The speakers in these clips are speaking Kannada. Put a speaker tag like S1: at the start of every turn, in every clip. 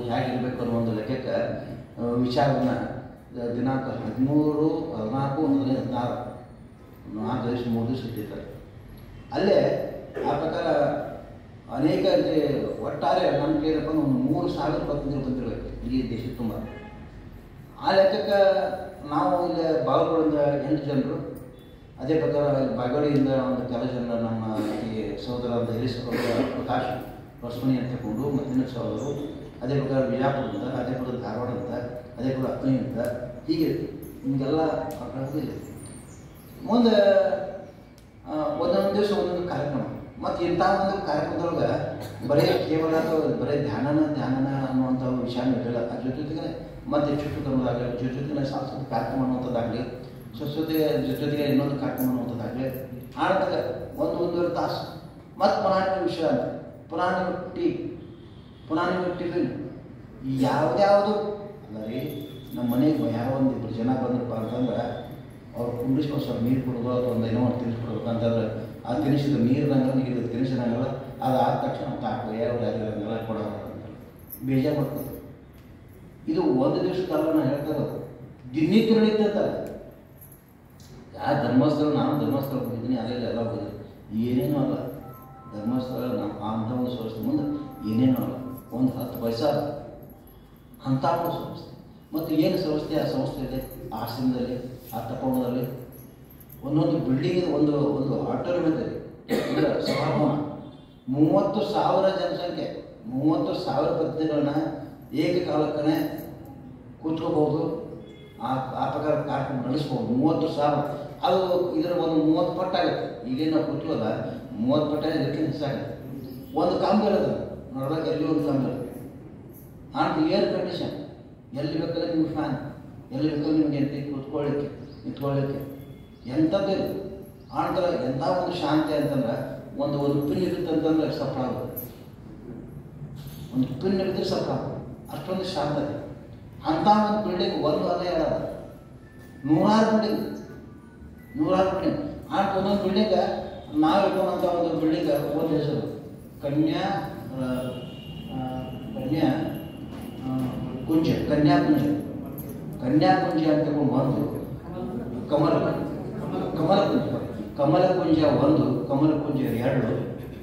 S1: ಹೇಗಿರಬೇಕು ಅನ್ನೋ ಒಂದು ಲೆಕ್ಕಕ್ಕೆ ವಿಚಾರವನ್ನು ದಿನಾಂಕ 13, 14, 16 4 ದಿವಸ 3 ದಿವಸ ಇಟ್ಟಿರ್ತಾರೆ. ಅಲ್ಲೇ ಆ ಪ್ರಕಾರ ಅನೇಕ ಒಟ್ಟಾರೆ ನಮ್ಗೆ ಏನಪ್ಪ ಒಂದು 3,000 ಪ್ರತಿನಿಧಿಗಳು ಬಂದಿರಬೇಕು ಈ ದೇಶದ ತುಂಬ. ಆ ಲೆಕ್ಕಕ್ಕೆ ನಾವು ಇಲ್ಲಿ ಬಾಗಲಕೋಟೆಯಿಂದ 8 ಜನರು, ಅದೇ ಪ್ರಕಾರ ಬಾಗಡಿಯಿಂದ ಒಂದು ಕೆಲವು ಜನ ನಮ್ಮ ಈ ಸಹೋದರ ಅಂತ ಪ್ರಕಾಶ್ ಹೊಸಮನಿ ಅಂತ ತಗೊಂಡು ಮತ್ತಿನ ಸಹೋದರು, ಅದೇ ಪ್ರಕಾರ ವಿಜಯಪುರದಿಂದ, ಅದೇ ಪ್ರಕಾರ ಧಾರವಾಡ ಅಂತ, ಅದೇ ಪ್ರಕಾರ ಅತ್ನಿ ಅಂತ, ಹೀಗೆ ನಿಮಗೆಲ್ಲ ಹೋಗಿದ್ದೀವಿ. ಮುಂದೆ ಒಂದೊಂದು ದಿವಸ ಒಂದೊಂದು ಕಾರ್ಯಕ್ರಮ. ಮತ್ತು ಇಂಥ ಒಂದು ಕಾರ್ಯಕ್ರಮದೊಳಗೆ ಕೇವಲ ಬರೀ ಧ್ಯಾನನ ಅನ್ನುವಂಥ ವಿಷಯನೂ ಇರಲಿಲ್ಲ. ಅದ್ರ ಜೊತೆಗೆ ಮತ್ತು ಚುಟ್ಟು ತರೋದಾಗಲಿ, ಜೊತೆಗೆ ಸಾಂಸ್ಕೃತಿಕ ಕಾರ್ಯಕ್ರಮ ಅನ್ನುವಂಥದ್ದಾಗಲಿ, ಜೊತೆಗೆ ಇನ್ನೊಂದು ಕಾರ್ಯಕ್ರಮ ಅನ್ನುವಂಥದ್ದಾಗಲಿ, ಆನಂತರ 1-1.5 ತಾಸು. ಮತ್ತು ಪುರಾಣಿಕ ವಿಷಯ ಅಂತ ಪುರಾಣಿಕ ಟಿಫಿನ್ ಯಾವುದ್ಯಾವುದು ಅಲ್ಲ ರೀ. ನಮ್ಮ ಮನೆಗೆ ಯಾರೋ ಒಂದು 2 ಜನ ಬಂದ್ರಪ್ಪ ಅಂತಂದ್ರೆ ಅವ್ರು ಕುಂಡಿಸ್ಕೊಂಡು ಸ್ವಲ್ಪ ನೀರು ಕೊಡೋದು ಅಥವಾ ಒಂದು ಏನೋ ಒಂದು ತಿನ್ನಿಸ್ಕೊಡ್ಬೇಕು ಅಂತಂದ್ರೆ ಆ ತಿನಿಸಿದ ನೀರು ತಿನಿಸಿದಂಗಲ್ಲ, ಅದು ಆದ ತಕ್ಷಣ ತಾಕು ಯಾರಿರಂಗಲ್ಲ ಕೊಡೋಲ್ಲ ಅಂತಲ್ಲ, ಬೇಜಾರು ಮಾಡ್ಕೋದು. ಇದು ಒಂದು ದಿವಸಕ್ಕಲ್ಲ, ನಾನು ಹೇಳ್ತಾ ಇರೋದು ದಿನಕ್ಕೆ ನಡೀತಿರ್ತಾರೆ. ಧರ್ಮಸ್ಥಳ, ನಾನು ಧರ್ಮಸ್ಥಳ ಹೋಗಿದ್ದೀನಿ, ಅಲ್ಲೆಲ್ಲ ಎಲ್ಲ ಹೋಗಿದ್ದೀನಿ, ಏನೇನೂ ಅಲ್ಲ. ಧರ್ಮಸ್ಥಳ ನಾವು ಅಂಥ ಒಂದು ಸಂಸ್ಥೆ ಮುಂದೆ ಏನೇನೂ ಅಲ್ಲ. ಒಂದು 10 ಪೈಸಾ ಅಂಥ ಒಂದು ಸಂಸ್ಥೆ. ಮತ್ತು ಏನು ಸಂಸ್ಥೆ? ಆ ಸಂಸ್ಥೆ ಇದೆ ಆಶ್ರಮದಲ್ಲಿ, ಆ ತಪೋವನದಲ್ಲಿ ಒಂದೊಂದು ಬಿಲ್ಡಿಂಗ್, ಒಂದು ಆಡಿಟೋರಿಯಂ ಇದೆ, ಅಂದರೆ ಸಭಾಭವನ. 30,000 ಜನಸಂಖ್ಯೆ, 30,000 ಪ್ರತಿನಿಧಿಗಳನ್ನ ಏಕಕಾಲಕ್ಕನೇ ಕೂತ್ಕೋಬಹುದು. ಆ ಪ್ರಕಾರ ಕಾರ್ಯಕ್ರಮ ನಡೆಸ್ಬೋದು. 30,000 ಅದು ಇದರ ಒಂದು 30 ಪಟ್ಟಾಗುತ್ತೆ. ಈಗೇನು ನಾವು ಕೂತ್ಕೋಲ್ಲ, 30 ಪಟ್ಟ ಇದಕ್ಕೆ ಹೆಚ್ಚಾಗುತ್ತೆ. ಒಂದು ಕಾಂಬ್ ಇರೋದು ನೋಡ್ಬೇಕು, ಎಲ್ಲಿ ಒಂದು ಕಾಂಬ್ ಇರೋದು. ಆನಂತರ ಏರ್ ಕಂಡೀಷನ್, ಎಲ್ಲಿ ಬೇಕಾದ್ರೆ ನಿಮ್ಗೆ ಫ್ಯಾನ್, ಎಲ್ಲಿ ಬೇಕಾದ್ರೆ ನಿಮಗೆ ನಿಂತ್ಕೊಳ್ಳಿಕ್ಕೆ ಎಂಥದ್ದು ಇಲ್ಲ. ಆನಂತರ ಎಂಥ ಒಂದು ಶಾಂತಿ ಅಂತಂದ್ರೆ ಒಂದು ಪಿನ್ ಇರುತ್ತೆ ಅಂತಂದ್ರೆ ಸಫಲ ಆಗೋದು, ಒಂದು ಪಿನ್ ಇರುತ್ತೆ ಸಫಲ ಆಗೋದು, ಅಷ್ಟೊಂದು ಶಾಂತತೆ. ಅಂಥ ಒಂದು ಬಿಲ್ಡಿಂಗ್ ಒಂದು ಅದೇ ಹೇಳೋದು, 100 ಬಿಲ್ಡಿಂಗ್. ಆನಂತರ ಒಂದೊಂದು ಬಿಲ್ಡಿಂಗ್ ನಾವು ಇಟ್ಕೊಂಡಂಥ ಒಂದು ಬಿಲ್ಡಿಂಗ್ ಒಂದು ಹೆಸರು ಕನ್ಯಾಕುಂಜ ಅಂತ ಒಂದು, ಕಮಲಕುಂಜ 1, ಕಮಲಕುಂಜ 2,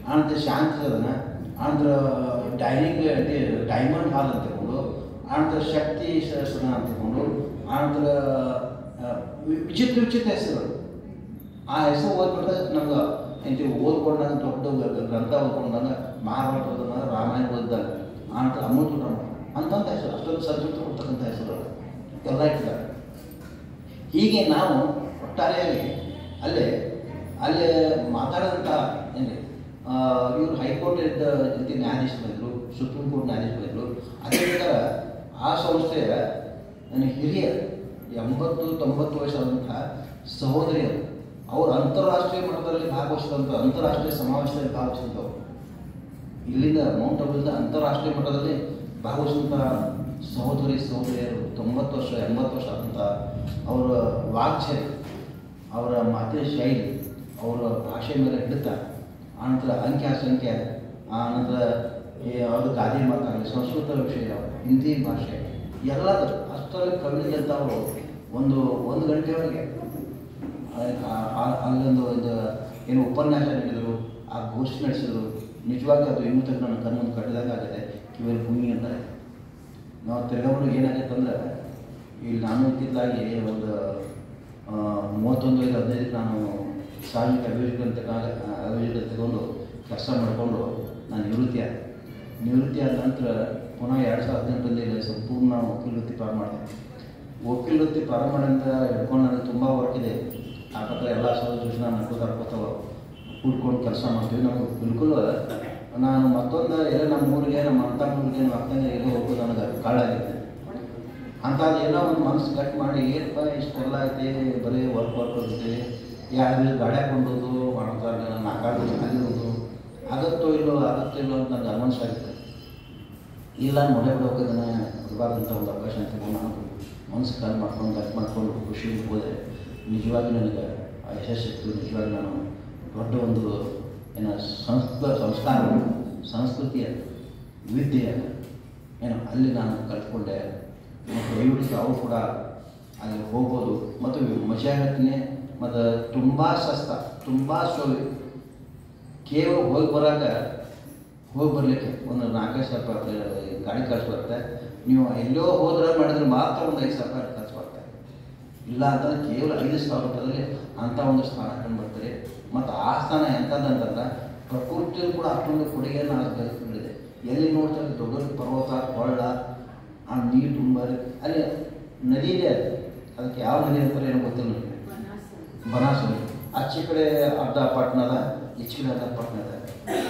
S1: ಆನಂತರ ಶಾಂತಿ ಸದನ, ಆನಂತರ ಡೈಮಂಡ್ ಹಾಲ್ ಅಂತ ತಗೊಂಡು, ಆನಂತರ ಶಕ್ತಿ ಸದನ ಅಂತ ತಗೊಂಡು, ಆನಂತರ ವಿಚಿತ್ರ ಹೆಸರುಗಳು. ಆ ಹೆಸರು ಓದ್ಬಿಟ್ರೆ ನಮ್ಗೆ ಎಂತೀವಿ ಓದ್ಕೊಂಡಾಗ ದೊಡ್ಡ ಗ್ರಂಥ ಓದ್ಕೊಂಡಾಗ ಮಹಾಭಾರತ ಓದಿದಾಗ, ರಾಮಾಯಣ ಓದಿದಾಗ, ಆನಂತರ ಅಮೃತ ಅಂತಂಥ ಹೆಸರು, ಅಷ್ಟೊಂದು ಸಂಸ್ಕೃತಿ ಕೊಡ್ತಕ್ಕಂಥ ಹೆಸರುಗಳು ಎಲ್ಲ ಇಟ್ಟಿದ್ದಾರೆ. ಹೀಗೆ ನಾವು ಒಟ್ಟಾರೆಯಾಗಿ ಅಲ್ಲೇ ಮಾತಾಡಿದಂಥ ಏನಿದೆ, ಇವರು ಹೈಕೋರ್ಟ್ ಜೊತೆ ನ್ಯಾಯಾಧೀಶರಿದ್ದರು, ಸುಪ್ರೀಂ ಕೋರ್ಟ್ ನ್ಯಾಯಾಧೀಶರಿದ್ದರು. ಅದೇ ಪ್ರಕಾರ ಆ ಸಂಸ್ಥೆಯ ಹಿರಿಯ 80-90 ವಯಸ್ಸಾದಂಥ ಸಹೋದರಿಯರು, ಅವರು ಅಂತಾರಾಷ್ಟ್ರೀಯ ಮಟ್ಟದಲ್ಲಿ ಭಾಗವಹಿಸಿದಂಥ, ಅಂತಾರಾಷ್ಟ್ರೀಯ ಸಮಾವೇಶದಲ್ಲಿ ಭಾಗವಹಿಸಿದಂಥವ್ರು. ಇಲ್ಲಿಂದ ಮೌಂಟ್ ಅಬುದಿಂದ ಅಂತಾರಾಷ್ಟ್ರೀಯ ಮಟ್ಟದಲ್ಲಿ ಭಾಗವಹಿಸಿದಂಥ ಸಹೋದರಿಯರು 90 ವರ್ಷ 80 ವರ್ಷ ಆದಂಥ ಅವರ ವಾಕ್ಚರ್ಯ, ಅವರ ಮಾತಿನ ಶೈಲಿ, ಅವರ ಭಾಷೆ ಮೇಲೆ ಹಿಡಿತ, ಆನಂತರ ಸಂಖ್ಯೆ, ಆನಂತರ ಅದು ಗಾದೆ ಮಾತಾಗಲಿ, ಸಂಸ್ಕೃತ ವಿಷಯ, ಹಿಂದಿ ಭಾಷೆ ಎಲ್ಲದೂ ಅಷ್ಟರಲ್ಲಿ ಕವಿದಂಥ ಅವರು ಒಂದು ಗಂಟೆಯವರೆಗೆ ಅಲ್ಲೊಂದು ಏನು ಉಪನ್ಯಾಸ ನೀಡಿದರು, ಆ ಗೋಷ್ಠಿ ನಡೆಸಿದರು. ನಿಜವಾಗಿ ಅದು ಇನ್ನೂ ತನಕ ನನ್ನ ಕಣ್ಣೊಂದು ಕಟ್ಟಿದಾಗ ಆಗಿದೆ, ಕಿವಿಯಲ್ಲಿ ಭೂಮಿ ಅಂತಾರೆ. ನಾವು ತಿರ್ಗಾಬಿಟ್ಟು ಏನಾಗೈತೆ ಅಂದ್ರೆ, ಇಲ್ಲಿ ನಾನು ಇತ್ತಿದ್ದಾಗಿ ಒಂದು 31-15 ನಾನು ಸಾಮಾಜಿಕ ಅಭಿವೃದ್ಧಿ ತಗೊಂಡು ಕೆಲಸ ಮಾಡಿಕೊಂಡು ನಾನು ನಿವೃತ್ತಿ ಆದ ನಂತರ ಪುನಃ 2018ರಲ್ಲಿ ಸಂಪೂರ್ಣ ವಕೀಲವೃತ್ತಿ ಪ್ರಾರಂಭ ಮಾಡಿದೆ. ವಕೀಲವೃತ್ತಿ ಪ್ರಾರಂಭ ಮಾಡಿದಂತ ಹಿಡ್ಕೊಂಡು ನನಗೆ ತುಂಬ ವರ್ಕ್ ಇದೆ. ಆ ಪ್ರಕಾರ ಎಲ್ಲ ಸೋದರ ನಡ್ಕೋತ ಕೂಡ್ಕೊಂಡು ಕೆಲಸ ಮಾಡ್ತೀವಿ. ನಮಗೆ ಬಿಲ್ಕುಲ್ ನಾನು ಮತ್ತೊಂದು ನಮ್ಮ ಊರಿಗೆ, ನಮ್ಮ ಊರಿಗೆ, ನಮ್ಮ ಅಕ್ಕಂಗೆ ಎಲ್ಲೋ ಹೋಗೋದು ನನಗೆ ಕಾಳಾಗಿದೆ. ಅಂಥದ್ದು ಏನೋ ಒಂದು ಮನಸ್ಸು ಗಟ್ಟಿ ಮಾಡಿ, ಏನಪ್ಪ ಇಷ್ಟೆಲ್ಲ ಐತೆ, ಬರೀ ವರ್ಕ್ ಇರುತ್ತೆ, ಯಾರು ಗಾಡಿ ಹಾಕೊಂಡೋದು ಮಾಡ್ತಾರೆ, ನನ್ನ ಆಕಾರದ ಆಗಿರೋದು ಆಗುತ್ತೋ ಇಲ್ಲೋ ಅಂತ ನನಗೆ ಅನುಮಾನಿಸಾಗುತ್ತೆ. ಇಲ್ಲ ಮೊಳೆ ಬಿಡೋದನ್ನು ಇರಬಾರ್ದಂಥ ಒಂದು ಅವಕಾಶ ಅಂತ ನಾನು ಮನಸ್ಸು ಕಾಲು ಮಾಡ್ಕೊಂಡು ಖುಷಿಯಿಂದ ಹೋದೆ. ನಿಜವಾಗಿ ನನಗೆ ಆ ಯಶಸ್ಸಿತ್ತು. ನಿಜವಾಗಿ ನಾನು ದೊಡ್ಡ ಒಂದು ಸಂಸ್ಕಾರ, ಸಂಸ್ಕೃತಿಯ ವಿದ್ಯೆ ಏನೋ ಅಲ್ಲಿ ನಾನು ಕಲ್ತ್ಕೊಂಡೆ. ಮತ್ತು ದಯವಿಟ್ಟು ತಾವು ಕೂಡ ಅಲ್ಲಿ ಹೋಗ್ಬೋದು. ಮತ್ತು ಮಜಾ ಹೇಳ್ತೀನಿ, ಮತ್ತು ತುಂಬ ಸಸ್ತ, ತುಂಬ ಸೋಲಿ. ಕೇವಲ ಹೋಗಿ ಬರಲಿಕ್ಕೆ ಒಂದು 4,000 ರೂಪಾಯಿ ಗಾಡಿ ಖರ್ಚು ಬರುತ್ತೆ. ನೀವು ಎಲ್ಲೋ ಹೋದ್ರೆ ಮಾಡಿದ್ರೆ ಮಾತ್ರ ಒಂದು 5,000 ರೂಪಾಯಿ ಖರ್ಚು ಬರುತ್ತೆ. ಇಲ್ಲ ಅಂತಂದ್ರೆ ಕೇವಲ 5,000 ರೂಪಾಯಿದಲ್ಲಿ ಅಂಥ ಒಂದು ಸ್ಥಾನ ಕಂಡು ಬರ್ತೀರಿ. ಮತ್ತು ಆ ಸ್ಥಾನ ಎಂಥದ್ದಂತಂದ್ರೆ ಪ್ರಕೃತಿಯು ಕೂಡ ಅಷ್ಟೊಂದು ಕೊಡುಗೆಯನ್ನು ನೀಡಿದೆ. ಎಲ್ಲಿ ನೋಡ್ತಾರೆ ದೊಡ್ಡ ಪರ್ವತ, ಕೊಳ್ಳ, ಆ ನೀರು ತುಂಬ ಅಲ್ಲಿ ನದಿ ಇದೆ. ಅದಕ್ಕೆ ಯಾವ ನದಿ ಅಂತಾರೆ ಏನೋ ಗೊತ್ತಿಲ್ಲ ನನಗೆ. ಬನಾಸು. ಆಚೆ ಕಡೆ ಅರ್ಧ ಪಟ್ಟಣ ಅದ, ಈಚೆ ಕಡೆ ಅರ್ಧ ಪಟ್ಟಣ ಇದೆ.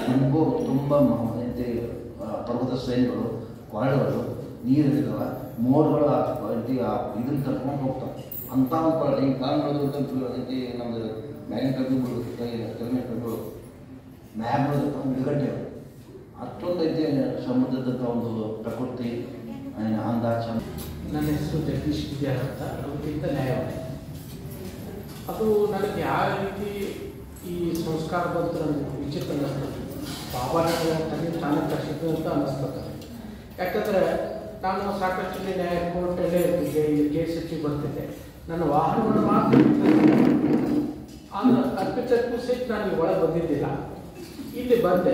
S1: ನಮಗೂ ತುಂಬ ಪರ್ವತ ಶ್ರೇಣಿಗಳು, ಕೊಳ್ಳಗಳು, ನೀರು ಇದ್ದಾವೆ, ಮೋಡಗಳು ಇದನ್ನು ಕರ್ಕೊಂಡು ಹೋಗ್ತಾವೆ. ಅಂಥ ಒಂದು ಈ ಕಾಲಗಳು ಐತಿ. ನಮ್ಮದು ಮ್ಯಾಗಿನ ಕಡ್ಡುಗಳು, ಕೆಳಗಿನ ಕಡ್ಡುಗಳು, ಮ್ಯಾಗ್ಗಳು ಗಂಟೆ ಅಷ್ಟೊಂದು ಐತಿ ಸಮುದ್ರದಂಥ ಒಂದು ಪ್ರಕೃತಿ ಅಂದ ಚಂದ.
S2: ನನ್ನ ಹೆಸರು ಜಗದೀಶ್ ವಿದ್ಯಾರ್ ಅಂತ. ಅದಕ್ಕಿಂತ ನ್ಯಾಯವಾದ ಅದು ನನಗೆ ಯಾವ ರೀತಿ ಈ ಸಂಸ್ಕಾರ ಬಂತು ನನಗೆ ವಿಚಿತ್ರ ಅನ್ನಿಸ್ತದೆ. ಬಾಬಾನ ತನ್ನ ತಾನೇ ಕಟ್ಟಿದ್ದು ಅಂತ ಅನ್ನಿಸ್ತದೆ. ಯಾಕಂದರೆ ನಾನು ಸಾಕಷ್ಟು ನ್ಯಾಯ ಕೋರ್ಟಲ್ಲೇ ಇರ್ತಿದ್ದೆ, ಇಲ್ಲಿ KSHಗೆ ಬರ್ತಿದ್ದೆ. ನನ್ನ ವಾಹನವನ್ನು ಮಾತ್ರ ಆದರೆ ಅಲ್ಪಚಕ್ಕೂ ಸಹಿತ ನಾನು ಒಳಗೆ ಬಂದಿದ್ದಿಲ್ಲ. ಇಲ್ಲಿ ಬಂದ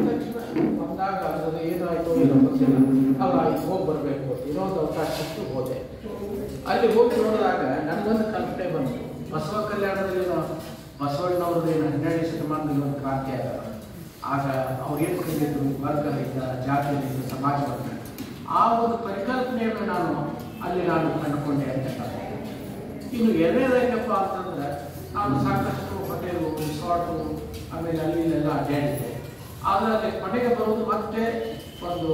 S2: ತಕ್ಷಣ ಬಂದಾಗ ಅದು ಏನಾಯಿತು ಏನೋ ಗೊತ್ತಿಲ್ಲ. ಅಲ್ಲ ಹೋಗಿ ಬರಬೇಕು ಇನ್ನೊಂದು ಅವಕಾಶ ಸಿಕ್ತು, ಹೋದೆ. ಅಲ್ಲಿ ಹೋಗಿ ನೋಡಿದಾಗ ನನಗೊಂದು ಕಲ್ಪನೆ ಬಂತು. ಬಸವ ಕಲ್ಯಾಣದಲ್ಲಿ ಬಸವಣ್ಣವ್ರದ್ದು 12ನೇ ಶತಮಾನದಲ್ಲಿ ಒಂದು ಕ್ರಾಂತಿ ಆದಾಗ ಆಗ ಅವ್ರು ಏನು ಮಾಡಿದ್ರು, ವರ್ಗದಿಂದ, ಜಾತಿಯಿಂದ, ಸಮಾಜವನ್ನು ಆ ಒಂದು ಪರಿಕಲ್ಪನೆಯನ್ನು ನಾನು ಕಂಡುಕೊಂಡೆ ಅಂತ. ಇನ್ನು ಎರಡನೇದಪ್ಪ ಅಂತಂದ್ರೆ ನಾನು ಸಾಕಷ್ಟು ಹೋಟೆಲು, ರಿಸಾರ್ಟು, ಆಮೇಲೆ ಅಲ್ಲಿ ಇಲ್ಲೆಲ್ಲ ಅಡ್ಡಾಡಿದ್ದೆ. ಆದರೆ ಅಲ್ಲಿ ಕೊನೆಗೆ ಬರೋದು ಮತ್ತೆ ಒಂದು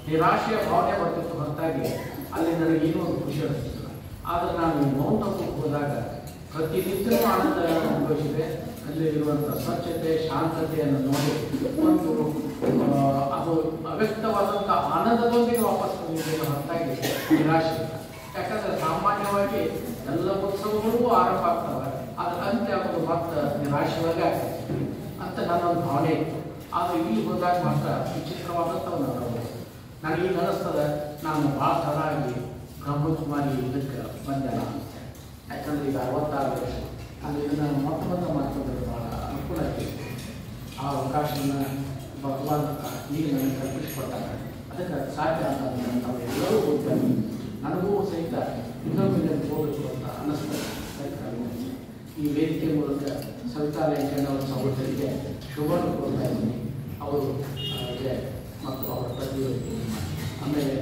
S2: ನಿರಾಶೆಯ ಭಾವನೆ ಬರ್ತಿತ್ತು ಹೊರತಾಗಿ ಅಲ್ಲಿ ನನಗೆ ಏನೂ ಒಂದು ಖುಷಿ ಅನಿಸ್ತಿಲ್ಲ. ಆದರೆ ನಾನು ಮೌಂಟ್ ಅಬುಗೆ ಹೋದಾಗ ಪ್ರತಿನಿತ್ಯವೂ ಆನಂದ ಅನುಭವಿಸಿದೆ. ಅಲ್ಲಿರುವಂಥ ಸ್ವಚ್ಛತೆ, ಶಾಂತತೆಯನ್ನು ನೋಡಿ ಒಂದು ಅದು ಅವ್ಯಕ್ತವಾದಂಥ ಆನಂದದೊಂದಿಗೆ ವಾಪಸ್ ಬಂದಿದ್ದೇನೆ ಹೊರತಾಗಿ ನಿರಾಶೆ ಇಲ್ಲ. ಯಾಕಂದರೆ ಸಾಮಾನ್ಯವಾಗಿ ಎಲ್ಲ ಉತ್ಸವಗಳು ಆರಂಭ ಆಗ್ತವೆ, ಅದರ ಅಂತ್ಯ ಆಗೋದು ಮತ್ತೆ ನಿರಾಶೆಯಾಗಿ ಆಗ್ತದೆ ಅಂತ ನನ್ನೊಂದು ಭಾವನೆ ಇತ್ತು. ಆದರೆ ಇಲ್ಲಿ ಹೋದಾಗ ಮಾತ್ರ ವಿಚಿತ್ರವಾದಂಥ ಒಂದು ಅನುಭವ ನನಗೆ ಈಗ ಅನ್ನಿಸ್ತದೆ. ನಾನು ಭಾಳ ತಡ ಆಗಿ ಬ್ರಹ್ಮಕುಮಾರಿ ಇದಕ್ಕೆ ಬಂದೆ ನಾನು. ಯಾಕಂದರೆ ಈಗ 66 ವರ್ಷ. ಅಲ್ಲಿ ಇದನ್ನು ಮೊತ್ತ ಮಾಡ್ಕೊಂಡ್ರೆ ಭಾಳ ಅನುಕೂಲ ಆಗ್ತದೆ. ಆ ಅವಕಾಶವನ್ನು ಭಗವಾನ್ ಈಗ ನನಗೆ ಕಲ್ಪಿಸಿಕೊಟ್ಟಾಗ ಅದಕ್ಕೆ ಸಾಧ್ಯ ಅಂತ ನಾವು ಎಲ್ಲರೂ ಹೋಗ್ತೇವೆ. ನನಗೂ ಸಹಿತ ಇನ್ನೊಂದು ಹೋಗಬೇಕು ಅಂತ ಅನ್ನಿಸ್ತದೆ. ಈ ವೇದಿಕೆ ಮೂಲಕ ಸವಿತಾ ವೆಂಕಣ್ಣವರ ಸಹೋದರಿಗೆ ಶುಭವನ್ನು ಕೋರ್ತಾ ಇದ್ದೀನಿ. ಅವರು ಮತ್ತು ಅವರ ಪ್ರತಿಯೊಂದು ಆಮೇಲೆ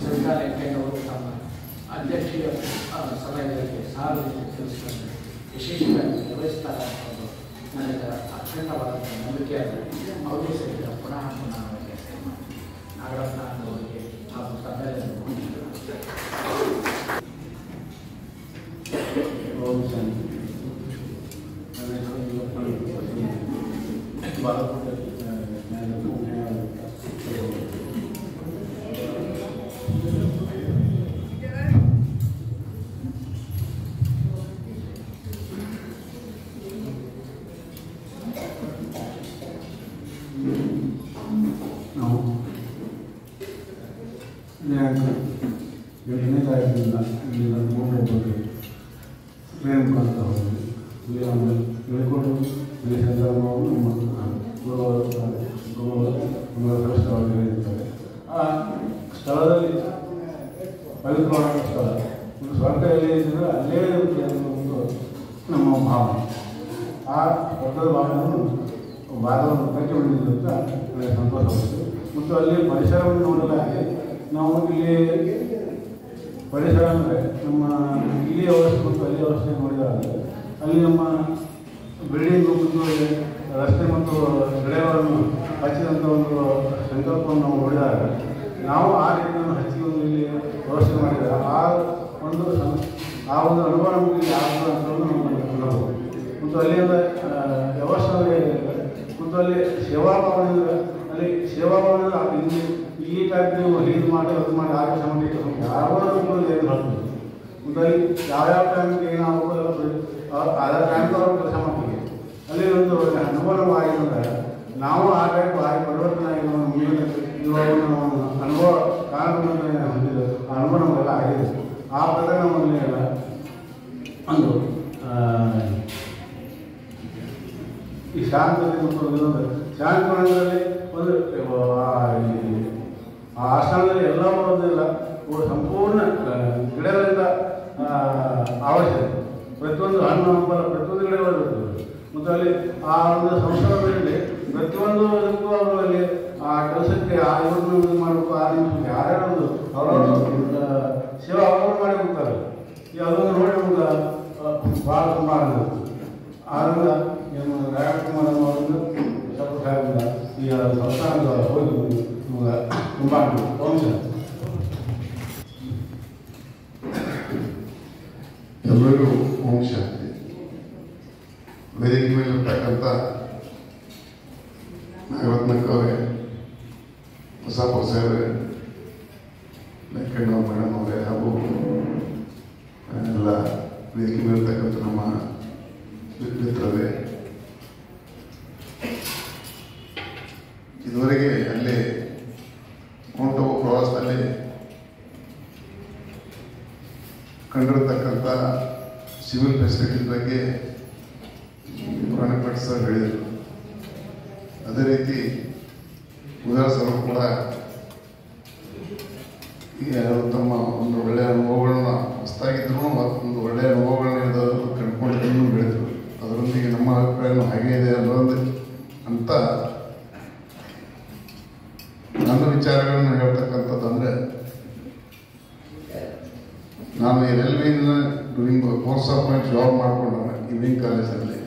S2: ಸವಿತಾ ವೆಂಕಣ್ಣವರು ತಮ್ಮ ಅಧ್ಯಕ್ಷೀಯ ಸಭೆಗಳಿಗೆ ಸಾರ್ವಜನಿಕ ಕೆಲಸಗಳನ್ನು ವಿಶೇಷವಾಗಿ ನಿರ್ವಹಿಸ್ತಾರೆ ಅನ್ನೋದು ನನಗೆ ಅಖಂಡವಾದಂಥ ನಂಬಿಕೆ ಆದ. ಅವರೇ ಸಹಿತ ಪುನಃ ಅವರಿಗೆ ನಾಗರತ್ನ ಅವರಿಗೆ ಹಾಗೂ ಸಭೆಯನ್ನು
S3: ಎಂಟನೇ ತಾರೀಕಿನಿಂದ ಇಲ್ಲಿಂದ ಹೋಗಿ ಟ್ರೈನ್ ಮುಖಾಂತರ ಹೋಗಿ ಹೇಳಿಕೊಂಡು ಇಲ್ಲಿ ಸಂದರ್ಭವನ್ನು ಸ್ಥಳವಾಗಿ ಹೇಳಿರ್ತಾರೆ. ಆ ಸ್ಥಳದಲ್ಲಿ ಪವಿತ್ರವಾದ ಸ್ಥಳ, ಒಂದು ಸ್ವರ್ಗ ಎಲ್ಲಿ ಇದ್ದರೆ ಅಲ್ಲೇ ಇರುತ್ತೆ ಅನ್ನೋ ಒಂದು ನಮ್ಮ ಭಾವನೆ. ಆ ಸ್ವರ್ಗದ ಭಾಗವನ್ನು ಕಟ್ಟಿ ಹೊಂದಿದೆ ಅಂತ ನನಗೆ ಸಂತೋಷವಾಗುತ್ತೆ. ಮತ್ತು ಅಲ್ಲಿ ಪರಿಸರವನ್ನು ನೋಡಲಾಗಿ ನಾವು ಇಲ್ಲಿ ಪರಿಸರ ಅಂದರೆ ನಮ್ಮ ಇಲ್ಲಿಯ ವ್ಯವಸ್ಥೆ ಮತ್ತು ಅಲ್ಲಿಯ ವ್ಯವಸ್ಥೆ ನೋಡಿದಾಗ ಅಲ್ಲಿ ನಮ್ಮ ಬಿಲ್ಡಿಂಗು ಮತ್ತು ರಸ್ತೆ ಮತ್ತು ಗಿಡಗಳನ್ನು ಹಚ್ಚಿದಂಥ ಒಂದು ಸಂಕಲ್ಪವನ್ನು ನಾವು ನೋಡಿದಾಗ ನಾವು ಆ ರೀತಿಯನ್ನು ಹಚ್ಚಿ ಒಂದು ಇಲ್ಲಿ ವ್ಯವಸ್ಥೆ ಮಾಡಿದಾಗ ಆ ಒಂದು ಅನುಭವ ನಮಗೆ ಇಲ್ಲಿ ಆಗ್ತದೆ ಅಂತ ನಮಗೆ ಅನುಭವ. ಮತ್ತು ಅಲ್ಲಿಂದ ವ್ಯವಸ್ಥೆ ಮತ್ತು ಅಲ್ಲಿ ಸೇವಾಭಾವನೆ ಅಲ್ಲಿ ಸೇವಾಭಾವನೆ ಇಲ್ಲಿ ಈ ಟೈಪ್ ನೀವು ಹೀಗೆ ಮಾಡಿ ಅದು ಮಾಡಿ ಆರೋಗ್ಯ ಸಂಬಂಧಿತ ಯಾವಾಗ ಏನು ಬರ್ತದೆ. ಮತ್ತು ಅಲ್ಲಿ ಯಾವ್ಯಾವ ಟೈಮ್ಗೆ ಏನಾಗಬೇಕು ಅದರ ಟೈಮ್ ಅವ್ರು ಕೆಲಸ ಮಾಡ್ತೀವಿ. ಅಲ್ಲಿ ಒಂದು ಅನುಭವ ಆಗಿದ್ರೆ ನಾವು ಆ ಟೈಪ್ ಆಗಿ ಪರಿವರ್ತನೆ ಆಗಿ ಮುಂದಿನ ಇವಾಗ ನಾವು ಅನುಭವ ಕಾನೂನನ್ನು ಹೊಂದಿದ್ದು ಆ ಅನುಭವ ನಮಗೆಲ್ಲ ಆಗಿದೆ. ಆ ಪ್ರಕಾರ ನಮ್ಮಲ್ಲಿ ಎಲ್ಲ ಒಂದು ಈ ಶಾಂತತೆ ಮತ್ತು ಶಾಂತವನದಲ್ಲಿ ಒಂದು ಆ ಆಸ್ಥಾನದಲ್ಲಿ ಎಲ್ಲವೂ ಒಂದಿಲ್ಲ ಸಂಪೂರ್ಣ ಗಿಡಗಳಿಂದ ಅವಶ್ಯಕ. ಪ್ರತಿಯೊಂದು ಹಣ್ಣು ಹಂಪಲ ಪ್ರತಿಯೊಂದು ಗಿಡಗಳು ಬರ್ತದೆ. ಮತ್ತು ಅಲ್ಲಿ ಆ ಒಂದು ಸಂಸ್ಥೆಗಳಲ್ಲಿ ಪ್ರತಿಯೊಂದು ಇದಕ್ಕೂ ಅವರು ಅಲ್ಲಿ ಆ ಕೆಲಸಕ್ಕೆ ಆ ಇವ್ರನ್ನ ಇದು ಮಾಡಬೇಕು, ಆ ನಿಮಿಷಕ್ಕೆ ಯಾರ್ಯಾರು ಅವರವರು ಸೇವಾ ಅವರು ಮಾಡಿ ಹೋಗ್ತಾರೆ. ಈ ಅದನ್ನು ನೋಡಿ ನಮ್ಗೆ ಭಾಳ ತುಂಬ ಆಗುತ್ತೆ. ಆದ್ದರಿಂದ ಏನು ರಾಯಕುಮಾರ್ ಅವರನ್ನು ಸ್ವಲ್ಪ ಸಾಹೇಬರಿಂದ ಈ ಸಂಸ್ಥಾನದ ಹೋಗಿ ನಮ್ಗೆ ತುಂಬ ವಂಶ
S4: ಎಲ್ಲರಿಗೂ ಓಂ ಶಾಂತಿ. ವೇದಿಕೆ ಮೇಲಿರ್ತಕ್ಕಂಥ ನಾಗರತ್ನಕ್ಕವರೇ, ಬಸಾಪುರ ಸಾಹೇಬ್ರೆ, ಲೆಕ್ಕಣ್ಣ ಮೇಡಮ್ ಅವರೇ ಹಾಗೂ ಎಲ್ಲ ವೇದಿಕೆ ಮೇಲಿರ್ತಕ್ಕಂಥ ನಮ್ಮ ಮಿತ್ರರೇ, ಇದುವರೆಗೆ ಅಲ್ಲೇ ಮೌಂಟ್ ಆಬು ಪ್ರವಾಸದಲ್ಲಿ ಕಂಡಿರತಕ್ಕಂಥ ಸಿವಿಲ್ ಫೆಸಿಲಿಟೀಸ್ ಬಗ್ಗೆ ಪುರಾಣ ಸರ್ ಹೇಳಿದರು. ಅದೇ ರೀತಿ ಉದಾರ ಸರ್ ಕೂಡ ತಮ್ಮ ಒಂದು ಒಳ್ಳೆಯ ಅನುಭವಗಳನ್ನ ಹೊಸದಾಗಿದ್ರು ಒಂದು ಒಳ್ಳೆಯ ಅನುಭವಗಳನ್ನ ಕಂಡುಕೊಂಡಿದ್ದನ್ನು ಹೇಳಿದರು. ಅದರೊಂದಿಗೆ ನಮ್ಮ ಅಭಿಪ್ರಾಯನೂ ಹಾಗೆ ಇದೆ ಅನ್ನೋದು ಅಂತ ನನ್ನ ವಿಚಾರಗಳನ್ನು ಹೇಳ್ತಕ್ಕಂಥದ್ದು ಅಂದರೆ, ನಾನು ರೈಲ್ವೇನ during course of my job ಮಾಡಿಕೊಂಡ ಈವ್ನಿಂಗ್ ಕಾಲೇಜಲ್ಲಿ.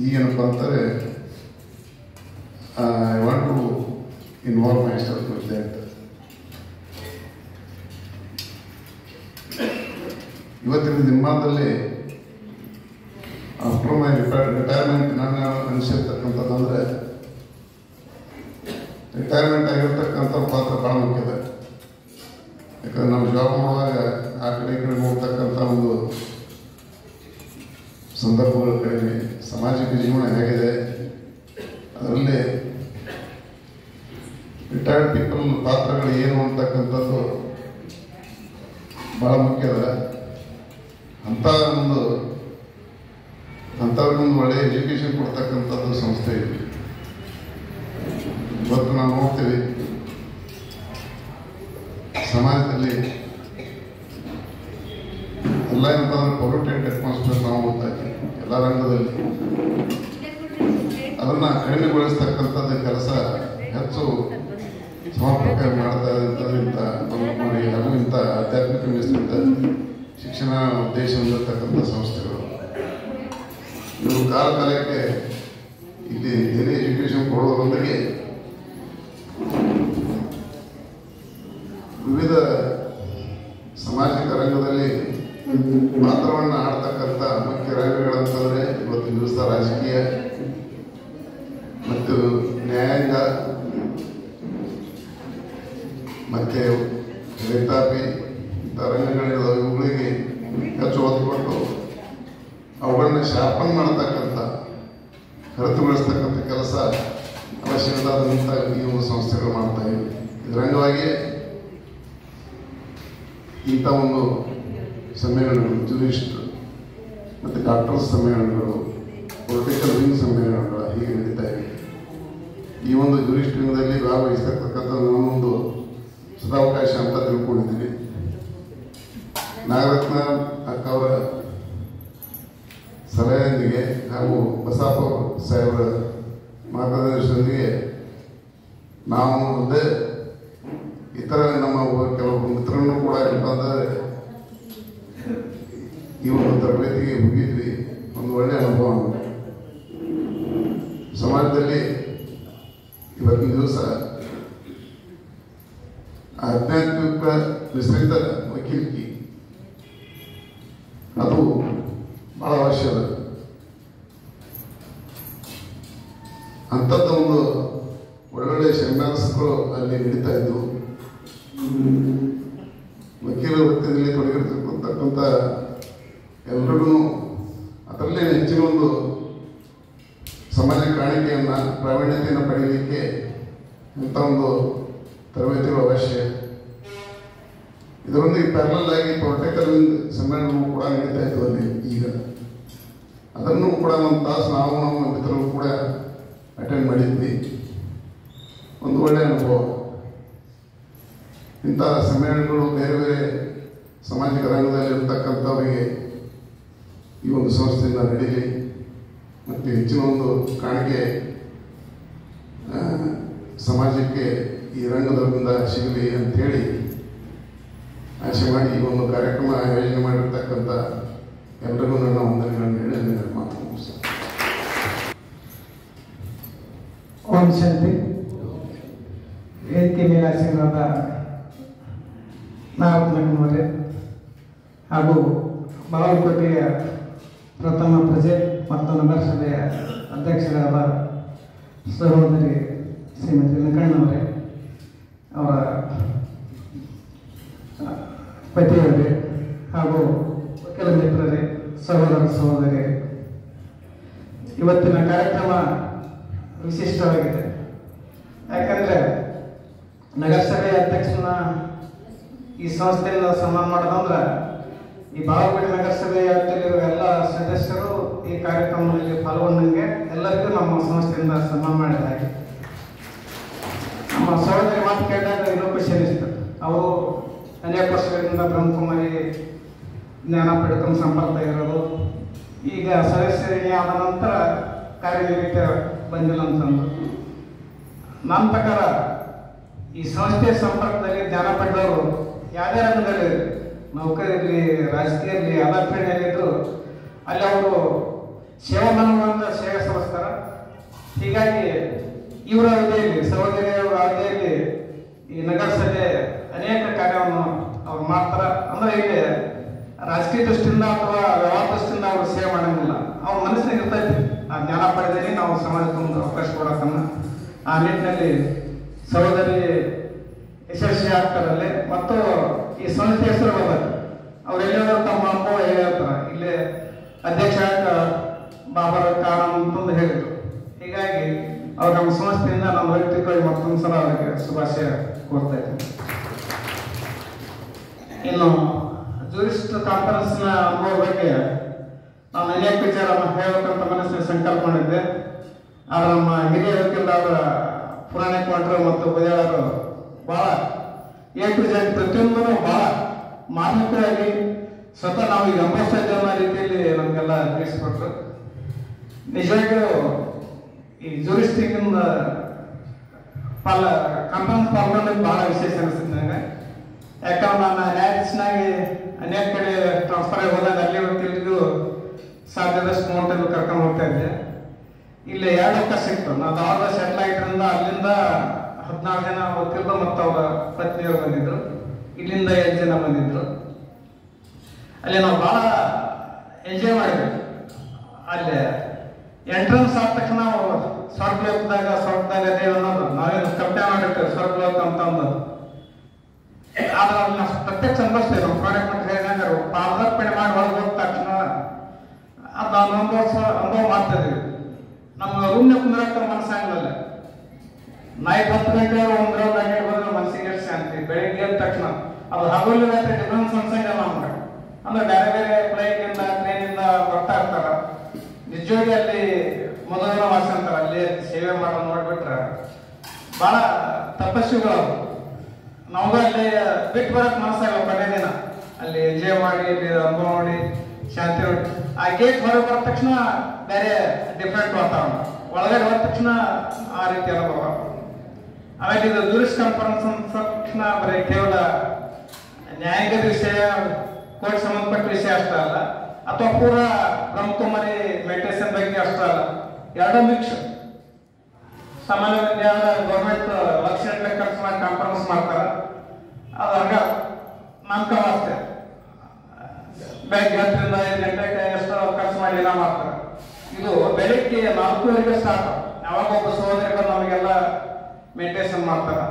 S4: ಈಗೇನಪ್ಪ ಅಂತಾರೆ, I want to involve myself with that. ಇವತ್ತಿನ ದಿನಮಾನದಲ್ಲಿ ಆಫ್ಟರ್ ಮೈ ರಿಟೈರ್ಮೆಂಟ್ ನನ್ನ ಅನಿಸಿರ್ತಕ್ಕಂಥದ್ದಂದರೆ, ರಿಟೈರ್ಮೆಂಟ್ ಆಗಿರ್ತಕ್ಕಂಥ ಪಾತ್ರ ಭಾಳ ಮುಖ್ಯ ಇದೆ. ಯಾಕಂದ್ರೆ ನಾವು ಜಾಬ್ ಮಾಡುವಾಗ ಆ ಕಡೆ ಈ ಕಡೆ ಹೋಗ್ತಕ್ಕಂಥ ಒಂದು ಸಂದರ್ಭಗಳು ಕಡಿಮೆ. ಸಾಮಾಜಿಕ ಜೀವನ ಹೇಗಿದೆ, ಅದರಲ್ಲಿ ರಿಟೈರ್ಡ್ ಪೀಪಲ್ ಪಾತ್ರಗಳು ಏನು ಅಂತಕ್ಕಂಥದ್ದು ಭಾಳ ಮುಖ್ಯ ಅದ. ಅಂಥವ್ರಿಗೊಂದು ಒಳ್ಳೆಯ ಎಜುಕೇಷನ್ ಕೊಡ್ತಕ್ಕಂಥದ್ದು ಸಂಸ್ಥೆ ಇದೆ. ಇವತ್ತು ನಾವು ನೋಡ್ತೀವಿ ಸಮಾಜದಲ್ಲಿ ಎಲ್ಲ ಏನಪ್ಪ ಅಂದ್ರೆ ಪೊಲ್ಯೂಟೆಡ್ ಅಟ್ಮಾಸ್ಫಿಯರ್ ನಾವು ಓದ್ತಾ ಇದ್ದೀವಿ ಎಲ್ಲ ರಂಗದಲ್ಲಿ. ಅದನ್ನು ಕಡಿಮೆಗೊಳಿಸ್ತಕ್ಕಂಥದ್ದು ಕೆಲಸ ಹೆಚ್ಚು ಸಮರ್ಪಕ ಮಾಡ್ತಾ ಇಂಥ ಹಾಗೂ ಇಂಥ ಆಧ್ಯಾತ್ಮಿಕ ಮಿಶ್ರಿತ ಶಿಕ್ಷಣ ಉದ್ದೇಶ ಹೊಂದಿರತಕ್ಕಂಥ ಸಂಸ್ಥೆಗಳು ಇವರು ಕಾಲಕಾಲಕ್ಕೆ ಇಲ್ಲಿ ಡೈಲಿ ಎಜುಕೇಷನ್ ಕೊಡೋದ್ರೊಂದಿಗೆ ವಿವಿಧ ಸಾಮಾಜಿಕ ರಂಗದಲ್ಲಿ ಪಾತ್ರವನ್ನು ಆಡ್ತಕ್ಕಂಥ ಮುಖ್ಯ ರಂಗಗಳಂತಂದರೆ ಇವತ್ತಿನ ದಿವಸ ರಾಜಕೀಯ ಮತ್ತು ನ್ಯಾಯಾಂಗ ಮತ್ತು ರೈತಾಪಿ ಇಂಥ ರಂಗಗಳಿದ್ದಾವೆ. ಇವುಗಳಿಗೆ ಹೆಚ್ಚು ಒತ್ತು ಕೊಟ್ಟು ಅವುಗಳನ್ನ ಶಾರ್ಪನ್ ಮಾಡತಕ್ಕಂಥ ಹೊರತುಗೊಳಿಸ್ತಕ್ಕಂಥ ಕೆಲಸ ಅವಶ್ಯಕವಾದಂಥ ಈ ಒಂದು ಸಂಸ್ಥೆಗಳು ಮಾಡ್ತಾ ಇವೆ. ಇದರ ಅಂಗವಾಗಿ ಇಂಥ ಒಂದು ಸಮ್ಮೇಳನಗಳು, ಜೂರಿಸ್ಟ್ ಮತ್ತು ಡಾಕ್ಟರ್ಸ್ ಸಮ್ಮೇಳನಗಳು, ಪೊಲಿಟಿಕಲ್ ವಿಂಗ್ ಸಮ್ಮೇಳನಗಳು ಹೀಗೆ ನಡೀತಾ ಇವೆ. ಈ ಒಂದು ಜೂರಿಸ್ಟ್ ವಿಂಗದಲ್ಲಿ ಭಾಗವಹಿಸ್ತಕ್ಕಂಥ ನಾನೊಂದು ಸದಾವಕಾಶ ಅಂತ ತಿಳ್ಕೊಂಡಿದ್ದೀವಿ. ನಾಗರತ್ನ ಅಕ್ಕವರ ಸಲಹೆಯೊಂದಿಗೆ ಹಾಗೂ ಬಸಾಪುರ ಸಾಹೇಬರ ಮಾರ್ಗದರ್ಶನದೊಂದಿಗೆ ನಾವು ಮುಂದೆ ಇತರ ನಮ್ಮ ಕೆಲವು ಮಿತ್ರರನ್ನು ಕೂಡ ಏನಂದರೆ ಈ ಒಂದು ತರಬೇತಿಗೆ ಹೋಗಿದ್ವಿ. ಒಂದು ಒಳ್ಳೆಯ ಅನುಭವ. ಸಮಾಜದಲ್ಲಿ ಇವತ್ತಿನ ದಿವಸ ಆಧ್ಯಾತ್ಮಿಕ ಮಿಶ್ರಿತ ವಕೀಲಿಕೆ ಅದು ಬಹಳ ಅವಶ್ಯಕ. ಅಂಥದ್ದು ಒಂದು ಒಳ್ಳೊಳ್ಳೆ ಸೆಮಿನಾರ್ಸ್ಗಳು ಅಲ್ಲಿ ನಡೀತಾ ಇದ್ದವು. ವಕೀಲ ವೃತ್ತಿಯಲ್ಲಿ ತೊಡಗಿರ್ತಕ್ಕಂಥ ಎಲ್ಲರಿಗೂ ಅದರಲ್ಲೇ ಹೆಚ್ಚಿನ ಒಂದು ಸಮಾಜ ಕಾಣಿಕೆಯನ್ನು ಪ್ರಾವೀಣ್ಯತೆಯನ್ನು ಪಡೆಯಲಿಕ್ಕೆ ಇಂಥ ಒಂದು ತರಬೇತಿಗಳು ಅವಶ್ಯ. ಇದರೊಂದಿಗೆ ಪ್ಯಾರಲಲ್ ಆಗಿ ಪೊಲಿಟಿಕಲ್ ಸಮ್ಮೇಳನವೂ ಕೂಡ ನಡೀತಾ ಇತ್ತು ಅಲ್ಲಿ. ಈಗ ಅದನ್ನು ಕೂಡ ಒಂದು ತಾಸು ನಾವು ನಮ್ಮ ಮಿತ್ರರು ಕೂಡ ಅಟೆಂಡ್ ಮಾಡಿದ್ವಿ. ಒಂದು ಒಳ್ಳೆಯ ಅನುಭವ. ಇಂಥ ಸಮ್ಮೇಳನಗಳು ಬೇರೆ ಬೇರೆ ಸಾಮಾಜಿಕ ರಂಗದಲ್ಲಿರ್ತಕ್ಕಂಥವರಿಗೆ ಈ ಒಂದು ಸಂಸ್ಥೆಯಿಂದ ನಡೀಲಿ ಮತ್ತು ಹೆಚ್ಚಿನ ಒಂದು ಕಾಣಿಕೆ ಸಮಾಜಕ್ಕೆ ಈ ರಂಗದಿಂದ ಸಿಗಲಿ ಅಂಥೇಳಿ ಆಶೆ ಮಾಡಿ ಈ ಒಂದು ಕಾರ್ಯಕ್ರಮ ಆಯೋಜನೆ ಮಾಡಿರ್ತಕ್ಕಂಥ ಎಲ್ಲರಿಗೂ ನನ್ನ ವಂದನೆಗಳನ್ನು ಹೇಳಿ ನನ್ನ ಮಾತು ಮುಗಿಸ್ತೇನೆ.
S5: ಓಂ ಶಾಂತಿ. ವೇದಿಕೆ ಮೇಲೆ ಆಸೀನರಾದ ನಾಗಪ್ಪನವರೇ ಹಾಗೂ ಬಾಗಲಕೋಟೆಯ ಪ್ರಥಮ ಪ್ರಜೆ ಮತ್ತು ನಗರಸಭೆಯ ಅಧ್ಯಕ್ಷರಾದ ಸಹೋದರಿ ಶ್ರೀಮತಿ ಲಂಕಣ್ಣವರೇ, ಅವರ ಪತಿಯವರೇ ಹಾಗೂ ವಕೀಲ ಮಿತ್ರರೇ, ಸಹೋದರ ಸಹೋದರಿಯರೇ, ಇವತ್ತಿನ ಕಾರ್ಯಕ್ರಮ ವಿಶಿಷ್ಟವಾಗಿದೆ. ಯಾಕಂದರೆ ನಗರಸಭೆಯ ಅಧ್ಯಕ್ಷನ ಈ ಸಂಸ್ಥೆಯಿಂದ ಸನ್ಮಾನ ಮಾಡೋದಂದ್ರೆ ಈ ಬಾಗಲಕೋಟೆ ನಗರಸಭೆ ವ್ಯಾಪ್ತಿಯಲ್ಲಿರುವ ಎಲ್ಲ ಸದಸ್ಯರು ಈ ಕಾರ್ಯಕ್ರಮದಲ್ಲಿ ಪಾಲ್ಗೊಂಡಂಗೆ ಎಲ್ಲರಿಗೂ ನಮ್ಮ ಸಂಸ್ಥೆಯಿಂದ ಸನ್ಮಾನ ಮಾಡಿದ ಹಾಗೆ. ನಮ್ಮ ಸಹೋದರಿ ಮಾತು ಕೇಳಿದಾಗ ಇನ್ನೂ ಖುಷಿ ಅನಿಸ್ತು. ಅವರು ಅನೇಕ ವರ್ಷಗಳಿಂದ ಬ್ರಹ್ಮಕುಮಾರಿ ಜ್ಞಾನ ಪಡೆದುಕೊಂಡು ಸಂಪರ್ಕ ಇರೋದು, ಈಗ ಸದಸ್ಯರಿಗೆ ಆದ ನಂತರ ಕಾರ್ಯನಿರ್ವಹಿತ ಬಂದಿಲ್ಲ ಅಂತಂದು. ನನ್ನ ಪ್ರಕಾರ ಈ ಸಂಸ್ಥೆಯ ಸಂಪರ್ಕದಲ್ಲಿ ಜ್ಞಾನ ಪಡೆದವರು ಯಾವುದೇ ರಂಗದಲ್ಲಿ ನೌಕರಿ ಇರಲಿ, ರಾಜಕೀಯ ಇರಲಿ, ಅಲಕ್ಷಣೆಯಲ್ಲಿದ್ದು ಅಲ್ಲಿ ಅವರು ಸೇವಾ ಮನೋಭಾವದಿಂದ ಸೇವೆ ಸಲ್ಲಿಸ್ತಾರೆ. ಹೀಗಾಗಿ ಇವರ ಅವಧಿಯಲ್ಲಿ, ಸಹೋದರಿಯವರ ಅವಧಿಯಲ್ಲಿ ಈ ನಗರಸಭೆ ಅನೇಕ ಕಾರ್ಯವನ್ನು ಅವ್ರು ಮಾಡ್ತಾರೆ. ಅಂದರೆ ಇಲ್ಲಿ ರಾಜಕೀಯ ದೃಷ್ಟಿಯಿಂದ ಅಥವಾ ವ್ಯವಹಾರ ದೃಷ್ಟಿಯಿಂದ ಅವರು ಸೇವೆ ಮಾಡೋಂಗಿಲ್ಲ. ಅವ್ರ ಮನಸ್ಸಿನಾಗ ಇರ್ತೈತಿ, ಆ ಜ್ಞಾನ ಪಡೆದಲ್ಲಿ ನಾವು ಸಮಾಜಕ್ಕೆ ಒಂದು ಅವಕಾಶ ಕೊಡೋಕ್ಕನ್ನ. ಆ ನಿಟ್ಟಿನಲ್ಲಿ ಸಹೋದರಿ ಯಶಸ್ವಿ ಆಗ್ತಾರಲ್ಲಿ ಮತ್ತು ಈ ಸಂಸ್ಥೆ ಹೆಸರು ಬರ್ತದೆ. ಅವರೆಲ್ಲರೂ ತಮ್ಮ ಅನುಭವ ಹೇಳ್ತಾರೆ. ಇಲ್ಲಿ ಅಧ್ಯಕ್ಷ ಬಾಬರ ಕಾರಣ ಅಂತಂದು ಹೇಳಿದ್ರು. ಹೀಗಾಗಿ ಅವ್ರು ನಮ್ಮ ಸಂಸ್ಥೆಯಿಂದ ನಮ್ಮ ವೈಯಕ್ತಿಕವಾಗಿ ಮತ್ತೊಂದು ಸಲ ಅವರಿಗೆ ಶುಭಾಶಯ ಕೋರ್ತಾ ಇದ್ದೀನಿ. ಇನ್ನು ಜೂರಿಸ್ಟ್ ಕಾನ್ಫರೆನ್ಸ್ನ ಅನುಭವ ಬಗ್ಗೆ ನಾನು ಅನೇಕ ವಿಚಾರವನ್ನು ಹೇಳಬೇಕಂತ ಮನಸ್ಸಿನ ಸಂಕಲ್ಪ ಮಾಡಿದ್ದೆ. ಆದರೆ ನಮ್ಮ ಹಿರಿಯ ವಕೀಲರಾದ ಪುರಾಣಿಕ ಮಂಟ್ರು ಮತ್ತು ಬದಿಯಾಳರು ಭಾಳ A-Z ಪ್ರತಿಯೊಂದೂ ಭಾಳ ಮಾರ್ಮಿಕವಾಗಿ ಸ್ವತಃ ನಾವು ಈಗ 80 ಜನ ರೀತಿಯಲ್ಲಿ ನಮಗೆಲ್ಲ ತಿಳಿಸ್ಕೊಟ್ರು. ನಿಜವಾಗಿಯೂ ಈ ಜೂರಿಸ್ಟಿಕ್ಕಿಂದ ಕಾನ್ಫರೆನ್ಸ್ ಪಾಲ್ಗೊಂಡದ್ದು ಭಾಳ ವಿಶೇಷ ಅನಿಸುತ್ತೆ ನನಗೆ. ಯಾಕಂದ್ರೆ ನಾನು ನ್ಯಾಯಾಧೀಶನಾಗಿ ಅನೇಕ ಕಡೆ ಟ್ರಾನ್ಸ್ಫರ್ ಆಗಿ ಹೋದಾಗ ಅಲ್ಲಿ ವಕೀಲರಿಗೂ ಸಾಧ್ಯದಷ್ಟು ಅಮೌಂಟಲ್ಲಿ ಕರ್ಕೊಂಡು ಹೋಗ್ತಾ ಇದ್ದೆ. ಇಲ್ಲಿ 2 ಅವಕಾಶ ಸಿಕ್ತು. ನಾವು ಧಾರವಾಡ ಸೆಟ್ಲ್ ಆಗಿದ್ದರಿಂದ ಅಲ್ಲಿಂದ 14 ಜನ ವಕೀಲರು ಮತ್ತು ಅವರ ಪತ್ನಿಯವರು ಬಂದಿದ್ರು. ಇಲ್ಲಿಂದ 8 ಜನ ಬಂದಿದ್ರು. ಅಲ್ಲಿ ನಾವು ಭಾಳ ಎಂಜಾಯ್ ಮಾಡಿದ್ವಿ. ಅಲ್ಲಿ ಎಂಟ್ರೆನ್ಸ್ ಆದ ತಕ್ಷಣ ನಾವು ಸ್ವರ್ಗದಾಗ ದೇವ ಅನ್ನೋದು ನಾವೇನು ಕಲ್ಪನೆ ಮಾಡಿರ್ತೇವೆ ಸ್ವರ್ಗಲೋಕ ಅಂತ ಅಂದದ್ದು. ಆದ್ರೆ ಅಲ್ಲಿ ನಾವು ಪ್ರತ್ಯಕ್ಷ ಅನ್ಭವಿಸ್ತೇವೆ. ನಮ್ಮ ಪ್ರಾಡಕ್ಟ್ ಅಂತ ಹೇಳಿದಾಗ ಪಾದಾರ್ಪಣೆ ಮಾಡಿ ಹೊರಗೆ ಹೋದ ತಕ್ಷಣ ಅದು ನಾವು ಅನುಭವ ಮಾಡ್ತಾ ಇದ್ದೀವಿ. ನಮ್ಮ ರೂಮ್ನ ಕುಂದ್ರಕ್ಕೆ ಮನಸ್ಸಾಗಲ್ಲ. ನೈಟ್ 10 ಗಂಟೆ 1 ರೌಂಡ್ ಆಗಿಟ್ಟು ಬಂದ್ರೆ ಮನಸ್ಸಿಗೆ ಎಷ್ಟು ಶಾಂತಿ. ಬೆಳಿಗ್ಗೆ ಎದ್ದ ತಕ್ಷಣ ಅದು ಹಗಲು ರಾತ್ರಿ ಡಿಫ್ರೆನ್ಸ್ ಅನ್ಸಂಗಲ್ಲ ನಮ್ಗೆ. ಅಂದ್ರೆ ಬೇರೆ ಬೇರೆ ಫ್ಲೈಟಿಂದ ಟ್ರೈನಿಂದ ಬರ್ತಾ ಇರ್ತಾರ. ನಿಜವಾಗಿ ಅಲ್ಲಿ ಮೊದಲ ವಾಸ ಅಂತಾರೆ. ಅಲ್ಲಿ ಸೇವೆ ಮಾಡೋದು ನೋಡ್ಬಿಟ್ರೆ ಭಾಳ ತಪಸ್ವಿಗಳು. ನಮಗೂ ಅಲ್ಲಿ ಬಿಟ್ಟು ಬರೋಕೆ ಮನಸ್ಸಾಗಲ್ಲ. ಕೊನೆ ದಿನ ಅಲ್ಲಿ ಎಂಜಾಯ್ ಮಾಡಿ, ಅಲ್ಲಿ ಅನುಭವ ನೋಡಿ, ಶಾಂತಿ ನೋಡಿ. ಆ ಗೇಟ್ ಹೊರಗೆ ಬರೋ ತಕ್ಷಣ ಬೇರೆ ಡಿಫ್ರೆಂಟ್ ವಾತಾವರಣ, ಒಳಗಡೆ ಹೋದ ತಕ್ಷಣ ಆ ರೀತಿ ಅನುಭವ. ಆಮೇಲೆ ಇದು ಜೂರಿಸ್ಟ್ ಕಾನ್ಫರೆನ್ಸ್ ಅಂದ ತಕ್ಷಣ ಬರೀ ಕೇವಲ ನ್ಯಾಯಾಂಗದ ವಿಷಯ, ಕೋರ್ಟ್ ಸಂಬಂಧಪಟ್ಟ ವಿಷಯ ಅಷ್ಟೇ ಅಲ್ಲ, ಅಥವಾ ಪೂರ ಬ್ರಹ್ಮಕುಮಾರಿ ಮೆಡಿಟೇಷನ್ ಬಗ್ಗೆ ಅಷ್ಟೇ ಅಲ್ಲ, ಎರಡೂ ಮಿಕ್ಸ್. ಸಾಮಾನ್ಯವಾಗಿ ಗೌರ್ಮೆಂಟ್ ಲಕ್ಷ ಖರ್ಚು ಮಾಡಿ ಕಾನ್ಫರೆನ್ಸ್ ಮಾಡ್ತಾರೆ. ಅದು ಹಂಗ ನಮ್ಕ ಅಷ್ಟೇ. ಬೆಳಗ್ಗೆ 10ರಿಂದ 5 ಗಂಟೆಗೆ ಎಷ್ಟು ಖರ್ಚು ಮಾಡಿ ಏನೋ ಮಾಡ್ತಾರೆ. ಇದು ಬೆಳಿಗ್ಗೆ 4:00 ಸ್ಟಾರ್ಟ್. ಯಾವಾಗ ಒಬ್ಬ ಸಹೋದರಿಗಳು ನಮಗೆಲ್ಲ ಮೆಡಿಟೇಷನ್ ಮಾಡ್ತಾರೆ.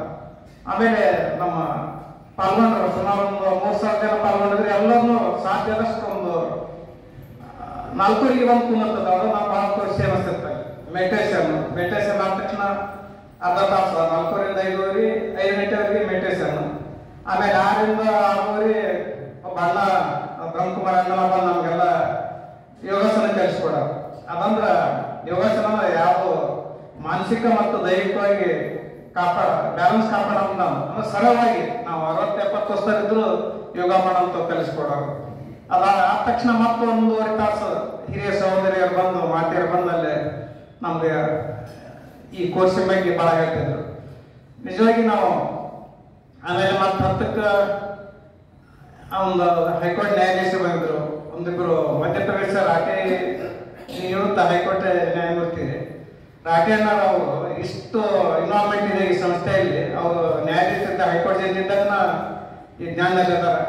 S5: ಆಮೇಲೆ ನಮ್ಮ ಪಾಲ್ಗೊಂಡ್ರು ಸುಮಾರು ಒಂದು 3,000 ಜನ ಪಾಲ್ಗೊಂಡಿದ್ರೆ ಎಲ್ಲರನ್ನೂ ಸಾಧ್ಯದಷ್ಟು ಒಂದು 4:00 ಬಂದು ಕುಂದಿರ್ತದೆ. ಅದು ನಾವು ಭಾಳ ಖುಷಿ ಅನಿಸುತ್ತೆ. ಮೆಡಿಟೇಷನ್ ಆದ ತಕ್ಷಣ ಅರ್ಧ ತಾಸು 4:30ರಿಂದ 5:30, 5 ಗಂಟೆವರೆಗೆ ಮೆಡಿಟೇಷನ್. ಆಮೇಲೆ 6ರಿಂದ 6:30 ಬಣ್ಣ ಬ್ರಹ್ಮಕುಮಾರ್ ಅಣ್ಣನ ಬಂದು ನಮಗೆಲ್ಲ ಯೋಗಾಸನ ಕಲಿಸ್ಕೊಡೋರು. ಅದಂದ್ರೆ ಯೋಗಾಸನ ಯಾವುದು ಮಾನಸಿಕ ಮತ್ತು ದೈಹಿಕವಾಗಿ ಬ್ಯಾಲೆನ್ಸ್ ಕಾಪಾಡೋದು. ನಾವು ಅಂದ್ರೆ ಸರಳವಾಗಿ ನಾವು 60-70 ವರ್ಷದಲ್ಲಿದ್ರು ಯೋಗ ಮಾಡೋಂತ ಕಲಿಸ್ಕೊಡೋರು. ಅದಾದ ತಕ್ಷಣ ಮತ್ತೆ 1.5 ತಾಸು ಹಿರಿಯ ಸಹೋದರಿಯರು ಬಂದು ಮಾತೆಯರು ಬಂದಲ್ಲಿ ನಮ್ಗೆ ಈ ಕೋರ್ಸಿನ ಬಗ್ಗೆ ಭಾಳ ಹೇಳ್ತಿದ್ರು. ನಿಜವಾಗಿ ನಾವು ಆಮೇಲೆ ಮತ್ತೆ 10ಕ್ಕೆ ಒಂದು ಹೈಕೋರ್ಟ್ ನ್ಯಾಯಾಧೀಶರು ಬಂದರು, ಒಂದಿಬ್ಬರು ಮಧ್ಯಪ್ರದೇಶ ರಾಟೆ ನಿವೃತ್ತ ಹೈಕೋರ್ಟ್ ನ್ಯಾಯಮೂರ್ತಿ ರಾಟೆಯನ್ನ ಅವರು ಇಷ್ಟು ಇನ್ವಾಲ್ವ್ಮೆಂಟ್ ಇದೆ ಈ ಸಂಸ್ಥೆಯಲ್ಲಿ. ಅವರು ನ್ಯಾಯಾಧೀಶರಿಂದ ಹೈಕೋರ್ಟ್ ಜಡ್ಜ್ ಇದ್ದಾಗ ಈ ಜ್ಞಾನದಲ್ಲಿದ್ದಾರೆ.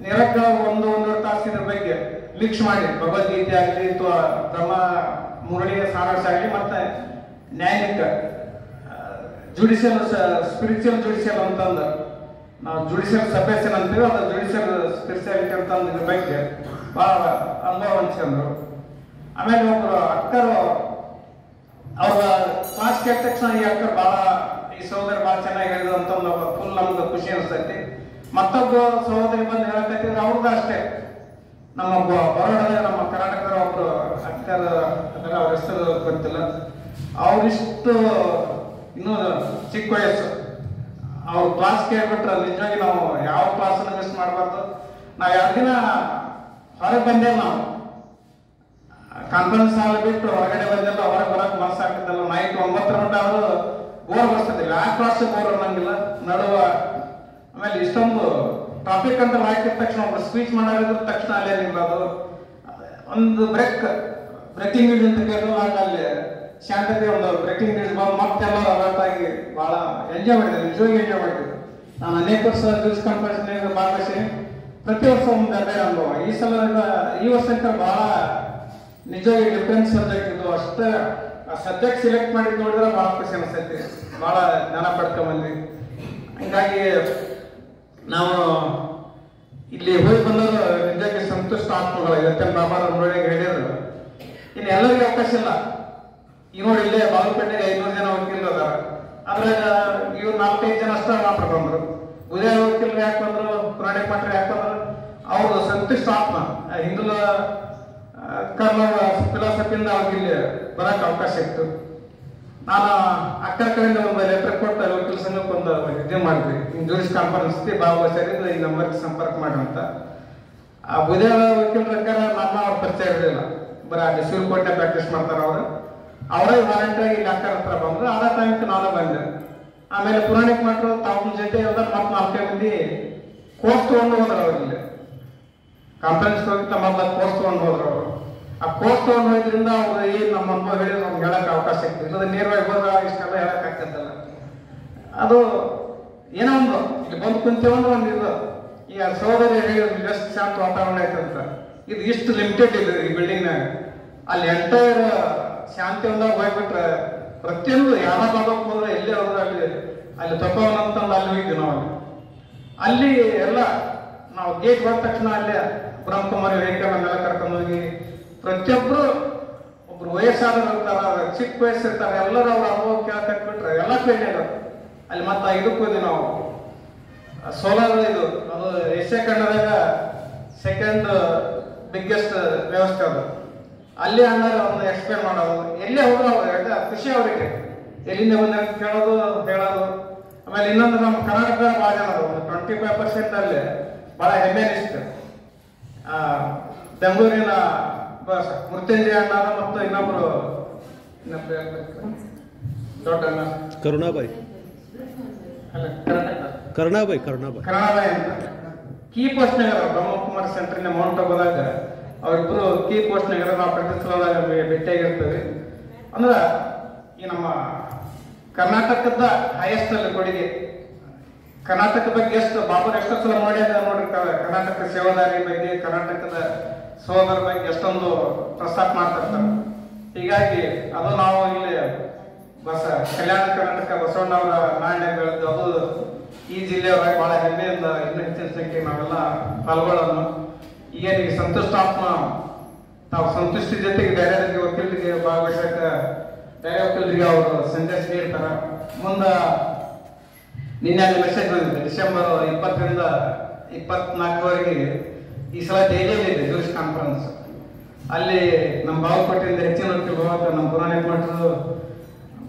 S5: ನಿರಗ್ಗ 1-1.5 ತಾಸು ಇದ್ರ ಬಗ್ಗೆ ಮಿಕ್ಸ್ ಮಾಡಿ ಭಗವದ್ಗೀತೆ ಆಗಲಿ ಅಥವಾ ಬ್ರಹ್ಮ ಮುರಳಿಯ ಸಾರಾಂಶ ಆಗಲಿ ಮತ್ತೆ ನ್ಯಾಯಿಕ ಜುಡಿಷಿಯಲ್ ಸ್ಪಿರಿಚುವಲ್ ಜುಡಿಷಿಯಲ್ ಅಂತಂದು ನಾವು ಜುಡಿಷಿಯಲ್ ಸಪರೇಷನ್ ಅಂತೀವಿ, ಅದು ಜುಡಿಷಿಯಲ್ ಸ್ಪಿರಿಚುಯಾಲಿಟಿ ಅಂತಂದು ಇದ್ರ ಬಗ್ಗೆ ಭಾಳ ಅನುಭವ ಹಂಚ್ಕೊಂಡ್ರು. ಆಮೇಲೆ ಒಬ್ಬರು ಅಕ್ಕರು ಅವ್ರ ಕ್ಲಾಸ್ ಕೇಳಿದ ತಕ್ಷಣ ಈ ಅಕ್ಕರು ಭಾಳ ಈ ಸಹೋದರಿ ಭಾಳ ಚೆನ್ನಾಗಿ ಹೇಳಿದ್ರು ಅಂತಂದು ಫುಲ್ ನಮ್ಗೆ ಖುಷಿ ಅನಿಸ್ತೈತಿ. ಮತ್ತೊಬ್ಬ ಸಹೋದರಿ ಬಂದು ಹೇಳಕತ್ತಿದ್ರು, ಅವ್ರದ್ದು ಅಷ್ಟೇ. ನಮ್ಮ ಬರೋಡದ ನಮ್ಮ ಕರ್ನಾಟಕದ ಒಬ್ರು ಅಕ್ಕರ ಅವ್ರ ಹೆಸರು ಗೊತ್ತಿಲ್ಲ, ಅವ್ರಿಷ್ಟು ಇನ್ನೂ ಚಿಕ್ಕ ವಯಸ್ಸು. ಅವ್ರ ಕ್ಲಾಸ್ ಕೇಳ್ಬಿಟ್ರೆ ನಿಜವಾಗಿ ನಾವು ಯಾವ ಕ್ಲಾಸನ್ನು ಮಿಸ್ ಮಾಡಬಾರ್ದು. ನಾವು 2 ದಿನ ಹೊರಗೆ ಬಂದೇವೆ. ನಾವು ಕಾನ್ಫರೆನ್ಸ್ ಹಾಲ್ ಬಿಟ್ಟು ಹೊರಗಡೆ ಬಂದೆಲ್ಲ, ಹೊರಗೆ ಬರೋಕೆ ಮನಸ್ಸಾಗ್ತಿದ್ದಲ್ಲ. ನೈಟ್ 9 ಗಂಟೆ ಅವರು ಬೋರ್ ಬರ್ತಿದ್ದಿಲ್ಲ, ಆ ಕ್ಲಾಸ್ ಬೋರ್ ಅನ್ನಂಗಿಲ್ಲ ನಡುವ. ಆಮೇಲೆ ಇಷ್ಟೊಂದು ಟಾಪಿಕ್ ಅಂತ ಹಾಕಿದ ತಕ್ಷಣ ಒಬ್ರು ಸ್ಪೀಚ್ ಮಾಡೋದ್ರ ತಕ್ಷಣ ಅಲ್ಲೇ ನಿಲ್ಲೋದು, ಒಂದು ಬ್ರೇಕಿಂಗ್ ನ್ಯೂಸ್ ಅಂತ ಕೇಳೋದು. ಆಗ ಅಲ್ಲಿ ಶಾಂತತೆ ಒಂದು ಬ್ರೇಕಿಂಗ್ ನ್ಯೂಸ್ ಬಂದು ಮತ್ತೆಲ್ಲ ಅಲರ್ಟ್ ಆಗಿ ಭಾಳ ಎಂಜಾಯ್ ಮಾಡಿದೆ, ನಿಜವಾಗಿ ಎಂಜಾಯ್ ಮಾಡಿದ್ವಿ. ನಾನು ಅನೇಕ ವರ್ಷ ನ್ಯೂಸ್ ಕಾನ್ಫರೆನ್ಸ್ ಭಾಗವಹಿಸಿ ಪ್ರತಿ ವರ್ಷ ಒಂದು ಅದೇ ಅನುಭವ. ಈ ವರ್ಷಕ್ಕೆ ಭಾಳ ನಿಜವಾಗಿ ಡಿಫ್ರೆನ್ಸ್ ಸಬ್ಜೆಕ್ಟ್ ಇದು. ಅಷ್ಟೇ ಸಬ್ಜೆಕ್ಟ್ ಸಿಲೆಕ್ಟ್ ಮಾಡಿ ನೋಡಿದ್ರೆ ಭಾಳ ಖುಷಿ ಅನಿಸ್ತೈತಿ, ಭಾಳ ಜ್ಞಾನ ಪಡ್ಕೊಂಬಂದ್ವಿ. ಹೀಗಾಗಿ ನಾವು ಇಲ್ಲಿ ಹೋಗಿ ಬಂದವರು ನಿಜಕ್ಕೆ ಸಂತುಷ್ಟ ಆತ್ಮಗಳು. ಇವತ್ತಿನ ಬಾಬಾರ ಮುರಳಿಗೆ ಹೇಳಿದ್ರು, ಇನ್ನು ಎಲ್ಲರಿಗೂ ಅವಕಾಶ ಇಲ್ಲ. ಈಗ ನೋಡಿ ಇಲ್ಲೇ ಬಾಗಲಕೋಟೆಗೆ 500 ಜನ ವಕೀಲರು ಅದಾರ, ಅದ್ರಾಗ ಇವ್ರು 4-5 ಜನ ಅಷ್ಟೇ ಮಾತ್ರ ಬಂದರು. ಉದಯ ವಕೀಲರು ಯಾಕೆ ಬಂದರು, ಪುರಾಣಿಕ ಮಠರು ಯಾಕೆ ಬಂದರು, ಅವರು ಸಂತುಷ್ಟ ಆತ್ಮ ಹಿಂದೂ ಕರ್ಮ ಫಿಲಾಸಫಿಯಿಂದ ಅವ್ರಿಗೆ ಇಲ್ಲಿ ಬರಕ್ಕೆ ಅವಕಾಶ ಇತ್ತು. ನಾನು ಅಕ್ಕರ ಕಡೆಯಿಂದ ಒಂದು ಲೆಟರ್ ಕೊಟ್ಟು ವಕೀಲ ಸಂಘಕ್ಕೆ ಒಂದು ಇದು ಮಾಡಿದ್ವಿ, ಜೂರಿಸ್ ಕಾನ್ಫರೆನ್ಸ್ ಭಾಗವಹಿಸಿದ್ರೆ ಈ ನಂಬರ್ಗೆ ಸಂಪರ್ಕ ಮಾಡಿ ಅಂತ. ಆ ಉದಯ ವಕೀಲರ ನಮ್ಮ ಅವ್ರ ಪರಿಚಯ ಇರಲಿಲ್ಲ, ಬರೀ ಅಲ್ಲಿ ಶಿವಕೋಟೆ ಪ್ರಾಕ್ಟೀಸ್ ಮಾಡ್ತಾರೆ ಅವರು. ಅವರೇ ವಾರಂಟಿಯಾಗಿ ಇಲ್ಲಿ ಅಕ್ಕರ ಹತ್ರ ಬಂದರು. ಆದ ಟೈಮ್ಗೆ ನಾನು ಬಂದೆ. ಆಮೇಲೆ ಪುರಾಣಿಕ ಮಠರು ತಾವು ಜೊತೆ ಎಲ್ಲ ಮತ್ತೆ 4 ಮಂದಿ ಕೋರ್ಸ್ ತೊಗೊಂಡು ಹೋದ್ರು. ಅವರಲ್ಲಿ ಕಾನ್ಫರೆನ್ಸ್ ಹೋಗಿ ಮೊದಲ ಕೋರ್ಸ್ ತೊಗೊಂಡು ಹೋದ್ರು ಅವರು. ಆ ಕೋರ್ಸ್ ತೊಗೊಂಡು ಹೋದ್ರಿಂದ ಅವ್ರು ಏನು ನಮ್ಮ ಅನುಭವ ಹೇಳಿದ್ರು ನಮ್ಗೆ ಹೇಳಕ್ಕೆ ಅವಕಾಶ ಇತ್ತು. ಇದು ನೇರವಾಗಿ ಹೋದ್ರೆ ಇಷ್ಟೆಲ್ಲ ಹೇಳಕ್ಕಾಗ್ತದಲ್ಲ. ಅದು ಏನೋ ಒಂದು ಇಲ್ಲಿ ಬಂದು ಕುಂತೇವಂದ್ರೆ ಒಂದು ಇದು ಈ ಸಹೋದರಿ ಹೇಳಿದ್ರು ಎಷ್ಟು ಶಾಂತ ವಾತಾವರಣ ಐತಂತ. ಇದು ಇಷ್ಟು ಲಿಮಿಟೆಡ್ ಇದೆ ಈ ಬಿಲ್ಡಿಂಗ್ನಾಗ. ಅಲ್ಲಿ ಎಂಟೈರ್ ಶಾಂತಿ ಒಂದಾಗ ಹೋಗ್ಬಿಟ್ರೆ ಪ್ರತಿಯೊಂದು ಯಾವ ಭಾಗಕ್ಕೆ ಹೋದ್ರೆ ಎಲ್ಲೇ ಹೋದ್ರೆ ಅಲ್ಲಿ ತಪ್ಪವನ್ನ ಅಂತಂದು ಅಲ್ಲಿ ಹೋಗಿದ್ವಿ ನಾವು. ಅಲ್ಲಿ ಎಲ್ಲ ನಾವು ಗೇಟ್ ಬಂದ ತಕ್ಷಣ ಅಲ್ಲೇ ಬ್ರಹ್ಮಕುಮಾರಿ ವೆಹಿಕಲ್ ನಮ್ಮೆಲ್ಲ ಕರ್ಕೊಂಡು ಹೋಗಿ ಪ್ರತಿಯೊಬ್ಬರು ಒಬ್ರು ವಯಸ್ಸಾದವ್ರು ಇರ್ತಾರ, ಚಿಕ್ಕ ವಯಸ್ಸು ಇರ್ತಾರೆ, ಎಲ್ಲರೂ ಅವ್ರ ಅನುಭವ ಕೇಳಕಟ್ಬಿಟ್ರೆ ಎಲ್ಲ ಕೇಳಿದ್ರು. ಅಲ್ಲಿ ಮತ್ತೆ ಇದಕ್ಕೆ ಹೋದ್ವಿ ನಾವು, ಸೋಲಾರ್ ಇದು ಅದು ಏಷ್ಯಾ ಖಂಡದಾಗ 2nd ಬಿಗ್ಗೆಸ್ಟ್ ವ್ಯವಸ್ಥೆ ಅದು. ಅಲ್ಲಿ ಅಣ್ಣಾರ ಒಂದು ಎಕ್ಸ್ಪ್ಲೇನ್ ಮಾಡೋದು, ಎಲ್ಲೇ ಹೋದ್ರು ಅವ್ರು ಖುಷಿ ಅವರಿಗೆ, ಎಲ್ಲಿಂದ ಬಂದ ಕೇಳೋದು ಹೇಳೋದು. ಆಮೇಲೆ ಇನ್ನೊಂದು ನಮ್ಮ ಕರ್ನಾಟಕದ ಭಾಳ ಜನ ಅದು ಒಂದು 25% ಅಲ್ಲಿ ಭಾಳ ಹೆಮ್ಮೆ ಅನಿಸ್ತು. ಬೆಂಗಳೂರಿನ ಮೃತ್ಯುಂಜಯ ಅಣ್ಣ ಮತ್ತು ಇನ್ನೊಬ್ರು ದೊಡ್ಡ ಅಣ್ಣ
S6: ಕರುಣಾಬಾಯಿ
S5: ಅಂತ ಕೀ ಪೋಸ್ಟ್ನಾಗ ಬ್ರಹ್ಮಕುಮಾರಿ ಸೆಂಟರ್ನ ಮೌಂಟ್ ಆಗೋದಾಗ ಅವರಿಬ್ರು ಕೀ ಪೋಸ್ಟ್ನಾಗ ನಾವು ಪ್ರತಿ ಸಲದಾಗ ಭೇಟಿಯಾಗಿರ್ತೇವೆ. ಅಂದ್ರೆ ಈ ನಮ್ಮ ಕರ್ನಾಟಕದ ಹೈಯೆಸ್ಟ್ ಅಲ್ಲಿ ಕೊಡುಗೆ. ಕರ್ನಾಟಕ ಬಗ್ಗೆ ಎಷ್ಟು ಬಾಬರ್ ಎಷ್ಟೋ ಸಲ ನೋಡ್ಯಾಗ ನೋಡಿರ್ತಾರೆ. ಕರ್ನಾಟಕ ಸೇವಾದಾರಿ ಬಗ್ಗೆ, ಕರ್ನಾಟಕದ ಸೋದರ ಬಗ್ಗೆ ಎಷ್ಟೊಂದು ಪ್ರಸ್ತಾಪ ಮಾಡ್ತಿರ್ತಾರೆ. ಹೀಗಾಗಿ ಅದು ನಾವು ಇಲ್ಲಿ ಕಲ್ಯಾಣ ಕರ್ನಾಟಕ ಬಸವಣ್ಣವರ ನಾಣ್ಯಗಳದ್ದು ಅದು ಈ ಜಿಲ್ಲೆಯವರಾಗಿ ಬಹಳ ಹೆಮ್ಮೆಯಿಂದ ಇನ್ನೂ ಹೆಚ್ಚಿನ ಸಂಖ್ಯೆ ನಾವೆಲ್ಲ ಪಾಲ್ಗೊಳ್ಳೋಣ. ಈಗ ಸಂತುಷ್ಟ ಆತ್ಮ ತಾವು ಸಂತುಷ್ಟಿ ಜೊತೆಗೆ ಬೇರೆಯವರಿಗೆ ವಕೀಲರಿಗೆ ಭಾಗವಹಿಸಕ್ಕೆ ಬೇರೆ ವಕೀಲರಿಗೆ ಅವರು ಸಂದೇಶ ನೀಡ್ತಾರೆ. ಮುಂದೆ ನಿನ್ನೆ ಮೆಸೇಜ್ ಬಂದಿದೆ, ಡಿಸೆಂಬರ್ 20ರಿಂದ 24ರವರೆಗೆ ಈ ಸಲ ದೆಹಲಿಯಲ್ಲಿ ಇದೆ ಜೂರಿಸ್ ಕಾನ್ಫರೆನ್ಸ್. ಅಲ್ಲಿ ನಮ್ಮ ಬಾಗಲಕೋಟೆಯಿಂದ ಹೆಚ್ಚಿನ ವಕೀಲರು ನಮ್ಮ ಪುರಾಣಿಕ ಮಠರು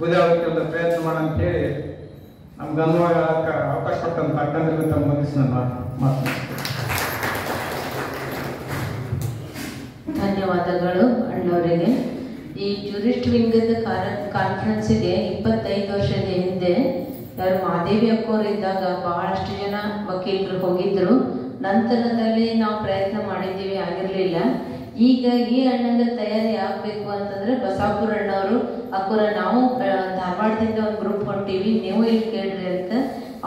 S5: ಬುಧ ವಕೀಲರ ಪ್ರಯತ್ನ ಮಾಡಂತೇಳಿ ನಮ್ಗೆ ಅನುಭವ ಅವಕಾಶ ಕೊಟ್ಟಂತ ಅಕ್ಕಂದ್ರಿಗೆ ತಮ್ಮ ಮುಗಿಸಿ ನನ್ನ ಮಾತು.
S6: ಧನ್ಯವಾದಗಳು ಅಣ್ಣವರಿಗೆ. ಈ ಜೂರಿಸ್ಟ್ ವಿಂಗದ ಕಾನ್ಫರೆನ್ಸಿಗೆ 25 ವರ್ಷದ ಹಿಂದೆ ಯಾರು ಮಾದೇವಿ ಅಕ್ಕೋರು ಇದ್ದಾಗ ಬಹಳಷ್ಟು ಜನ ವಕೀಲರು ಹೋಗಿದ್ರು. ನಂತರದಲ್ಲಿ ನಾವು ಪ್ರಯತ್ನ ಮಾಡಿದ್ದೀವಿ, ಆಗಿರಲಿಲ್ಲ. ಈಗ ಈ ಅಣ್ಣಂದ್ರ ತಯಾರಿ ಆಗಬೇಕು ಅಂತಂದ್ರೆ ಬಸಾಪುರ ಅಣ್ಣವರು ಅಕ್ಕೋರ ನಾವು ಧಾರವಾಡದಿಂದ ಒಂದು ಗ್ರೂಪ್ ಹೊಂಟೀವಿ, ನೀವು ಇಲ್ಲಿ ಕೇಳ್ರಿ ಅಂತ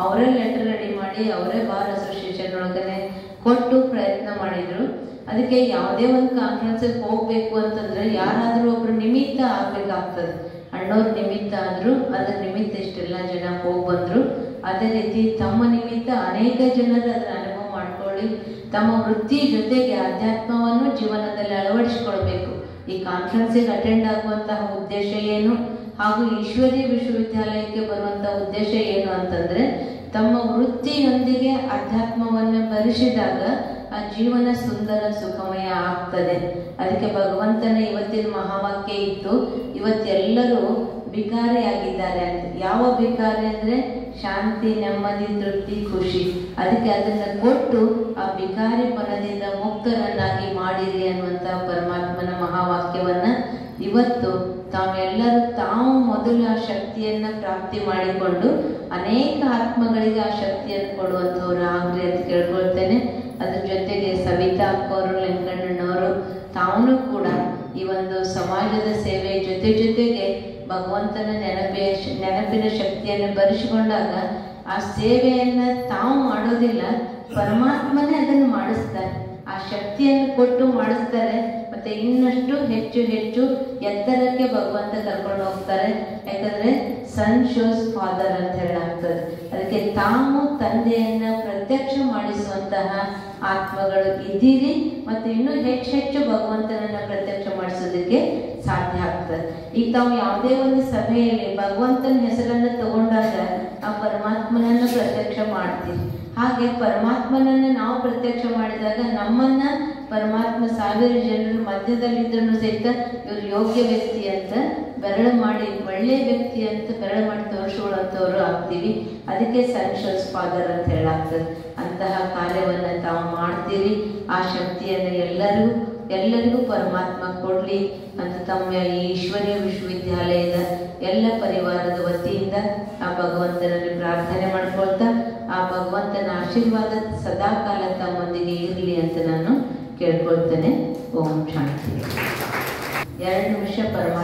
S6: ಅವರೇ ಲೆಟರ್ ರೆಡಿ ಮಾಡಿ ಅವರೇ ಬಾರ್ ಅಸೋಸಿಯೇಷನ್ ಒಳಗನೆ ಕೊಟ್ಟು ಪ್ರಯತ್ನ ಮಾಡಿದ್ರು. ಅದಕ್ಕೆ ಯಾವುದೇ ಒಂದು ಕಾನ್ಫರೆನ್ಸಿಗೆ ಹೋಗ್ಬೇಕು ಅಂತಂದ್ರೆ ಯಾರಾದರೂ ಒಬ್ರು ನಿಮಿತ್ತ ಆಗ್ಬೇಕಾಗ್ತದೆ. ಅಣ್ಣವ್ರ ನಿಮಿತ್ತ ಆದ್ರು, ಅದ್ರ ನಿಮಿತ್ತ ಇಷ್ಟೆಲ್ಲ ಜನ ಹೋಗಿ ಬಂದ್ರು. ಅದೇ ರೀತಿ ತಮ್ಮ ನಿಮಿತ್ತ ಅನೇಕ ಜನರು ಅದರ ಅನುಭವ ಮಾಡ್ಕೊಳ್ಳಿ, ತಮ್ಮ ವೃತ್ತಿ ಜೊತೆಗೆ ಅಧ್ಯಾತ್ಮವನ್ನು ಜೀವನದಲ್ಲಿ ಅಳವಡಿಸಿಕೊಳ್ಬೇಕು. ಈ ಕಾನ್ಫರೆನ್ಸಿಗೆ ಅಟೆಂಡ್ ಆಗುವಂತಹ ಉದ್ದೇಶ ಏನು ಹಾಗೂ ಈಶ್ವರೀಯ ವಿಶ್ವವಿದ್ಯಾಲಯಕ್ಕೆ ಬರುವಂತಹ ಉದ್ದೇಶ ಏನು ಅಂತಂದ್ರೆ ತಮ್ಮ ವೃತ್ತಿಯೊಂದಿಗೆ ಅಧ್ಯಾತ್ಮವನ್ನು ಭರಿಸಿದಾಗ ಆ ಜೀವನ ಸುಂದರ ಸುಖಮಯ ಆಗ್ತದೆ. ಅದಕ್ಕೆ ಭಗವಂತನ ಇವತ್ತಿನ ಮಹಾವಾಕ್ಯ ಇತ್ತು, ಇವತ್ತೆಲ್ಲರೂ ಭಿಕಾರಿಯಾಗಿದ್ದಾರೆ ಅಂತ. ಯಾವ ಭಿಕಾರಿ ಅಂದ್ರೆ ಶಾಂತಿ, ನೆಮ್ಮದಿ, ತೃಪ್ತಿ, ಖುಷಿ. ಅದಕ್ಕೆ ಅದನ್ನ ಕೊಟ್ಟು ಆ ಭಿಕಾರಿ ಪಣದಿಂದ ಮುಕ್ತರನ್ನಾಗಿ ಮಾಡಿರಿ ಅನ್ನುವಂತ ಪರಮಾತ್ಮನ ಮಹಾವಾಕ್ಯವನ್ನ ಇವತ್ತು ತಾವೆಲ್ಲರೂ ತಾವು ಮೊದಲು ಆ ಶಕ್ತಿಯನ್ನ ಪ್ರಾಪ್ತಿ ಮಾಡಿಕೊಂಡು ಅನೇಕ ಆತ್ಮಗಳಿಗೆ ಆ ಶಕ್ತಿಯನ್ನು ಕೊಡುವಂಥವ್ರು ಆಗ್ರಿ ಅಂತ ಕೇಳ್ಕೊಳ್ತೇನೆ. ಅದ್ರ ಜೊತೆಗೆ ಸವಿತಾ ಅಕ್ಕವರು, ಲಿಂಗಣ್ಣನವರು ತಾವೂ ಕೂಡ ಈ ಒಂದು ಸಮಾಜದ ಸೇವೆ ಜೊತೆಗೆ ಭಗವಂತನ ನೆನಪಿನ ಶಕ್ತಿಯನ್ನು ಬರೆಸಿಕೊಂಡಾಗ ಆ ಸೇವೆಯನ್ನ ತಾವು ಮಾಡೋದಿಲ್ಲ, ಪರಮಾತ್ಮನೇ ಅದನ್ನು ಮಾಡಿಸ್ತಾರೆ. ಆ ಶಕ್ತಿಯನ್ನು ಕೊಟ್ಟು ಮಾಡಿಸ್ತಾರೆ. ಮತ್ತೆ ಇನ್ನಷ್ಟು ಹೆಚ್ಚು ಎತ್ತರಕ್ಕೆ ಭಗವಂತ ಕರ್ಕೊಂಡು ಹೋಗ್ತಾರೆ. ಯಾಕಂದ್ರೆ ಸನ್ ಶೋಸ್ ಫಾದರ್ ಅಂತ ಹೇಳಾಗ್ತದೆ. ಅದಕ್ಕೆ ತಾವು ತಂದೆಯನ್ನ ಪ್ರತ್ಯಕ್ಷ ಮಾಡಿಸುವಂತಹ ಆತ್ಮಗಳು ಇದ್ದೀರಿ. ಮತ್ತು ಇನ್ನೂ ಹೆಚ್ಚು ಭಗವಂತನನ್ನ ಪ್ರತ್ಯಕ್ಷ ಮಾಡಿಸೋದಕ್ಕೆ ಸಾಧ್ಯ ಆಗ್ತದೆ. ಈಗ ತಾವು ಯಾವುದೇ ಒಂದು ಸಭೆಯಲ್ಲಿ ಭಗವಂತನ ಹೆಸರನ್ನ ತಗೊಂಡಾಗ ಆ ಪರಮಾತ್ಮನನ್ನ ಪ್ರತ್ಯಕ್ಷ ಮಾಡ್ತೀವಿ. ಹಾಗೆ ಪರಮಾತ್ಮನನ್ನ ನಾವು ಪ್ರತ್ಯಕ್ಷ ಮಾಡಿದಾಗ ನಮ್ಮನ್ನ ಪರಮಾತ್ಮ ಸಾವಿರ ಜನರ ಮಧ್ಯದಲ್ಲಿದ್ರೂ ಸಹಿತ ಇವರು ಯೋಗ್ಯ ವ್ಯಕ್ತಿ ಅಂತ ಬೆರಳು ಮಾಡಿ, ಒಳ್ಳೆಯ ವ್ಯಕ್ತಿ ಅಂತ ಬೆರಳು ಮಾಡಿ ತೋರಿಸ್ಕೊಳ್ಳೋಂಥವ್ರು ಆಗ್ತೀವಿ. ಅದಕ್ಕೆ ಸನ್ಶೋಸ್ ಫಾದರ್ ಅಂತ ಹೇಳಾಗ್ತದೆ. ಅಂತಹ ಕಾರ್ಯವನ್ನ ತಾವು ಮಾಡ್ತೀರಿ. ಆ ಶಕ್ತಿಯನ್ನು ಎಲ್ಲರಿಗೂ ಪರಮಾತ್ಮ ಕೊಡ್ಲಿ ಅಂತ ತಮ್ಮ ಈ ಈಶ್ವರೀಯ ವಿಶ್ವವಿದ್ಯಾಲಯದ ಎಲ್ಲ ಪರಿವಾರದ ವತಿಯಿಂದ ಆ ಭಗವಂತನಲ್ಲಿ ಪ್ರಾರ್ಥನೆ ಮಾಡ್ಕೊಳ್ತಾ ಆ ಭಗವಂತನ ಆಶೀರ್ವಾದ ಸದಾಕಾಲ ತಮ್ಮೊಂದಿಗೆ ಇರಲಿ ಅಂತ ನಾನು ಕೇಳ್ಕೊಳ್ತೇನೆ. ಓಂ ಶಾಂತಿ. 2 ನಿಮಿಷ ಪರಮಾತ್ಮ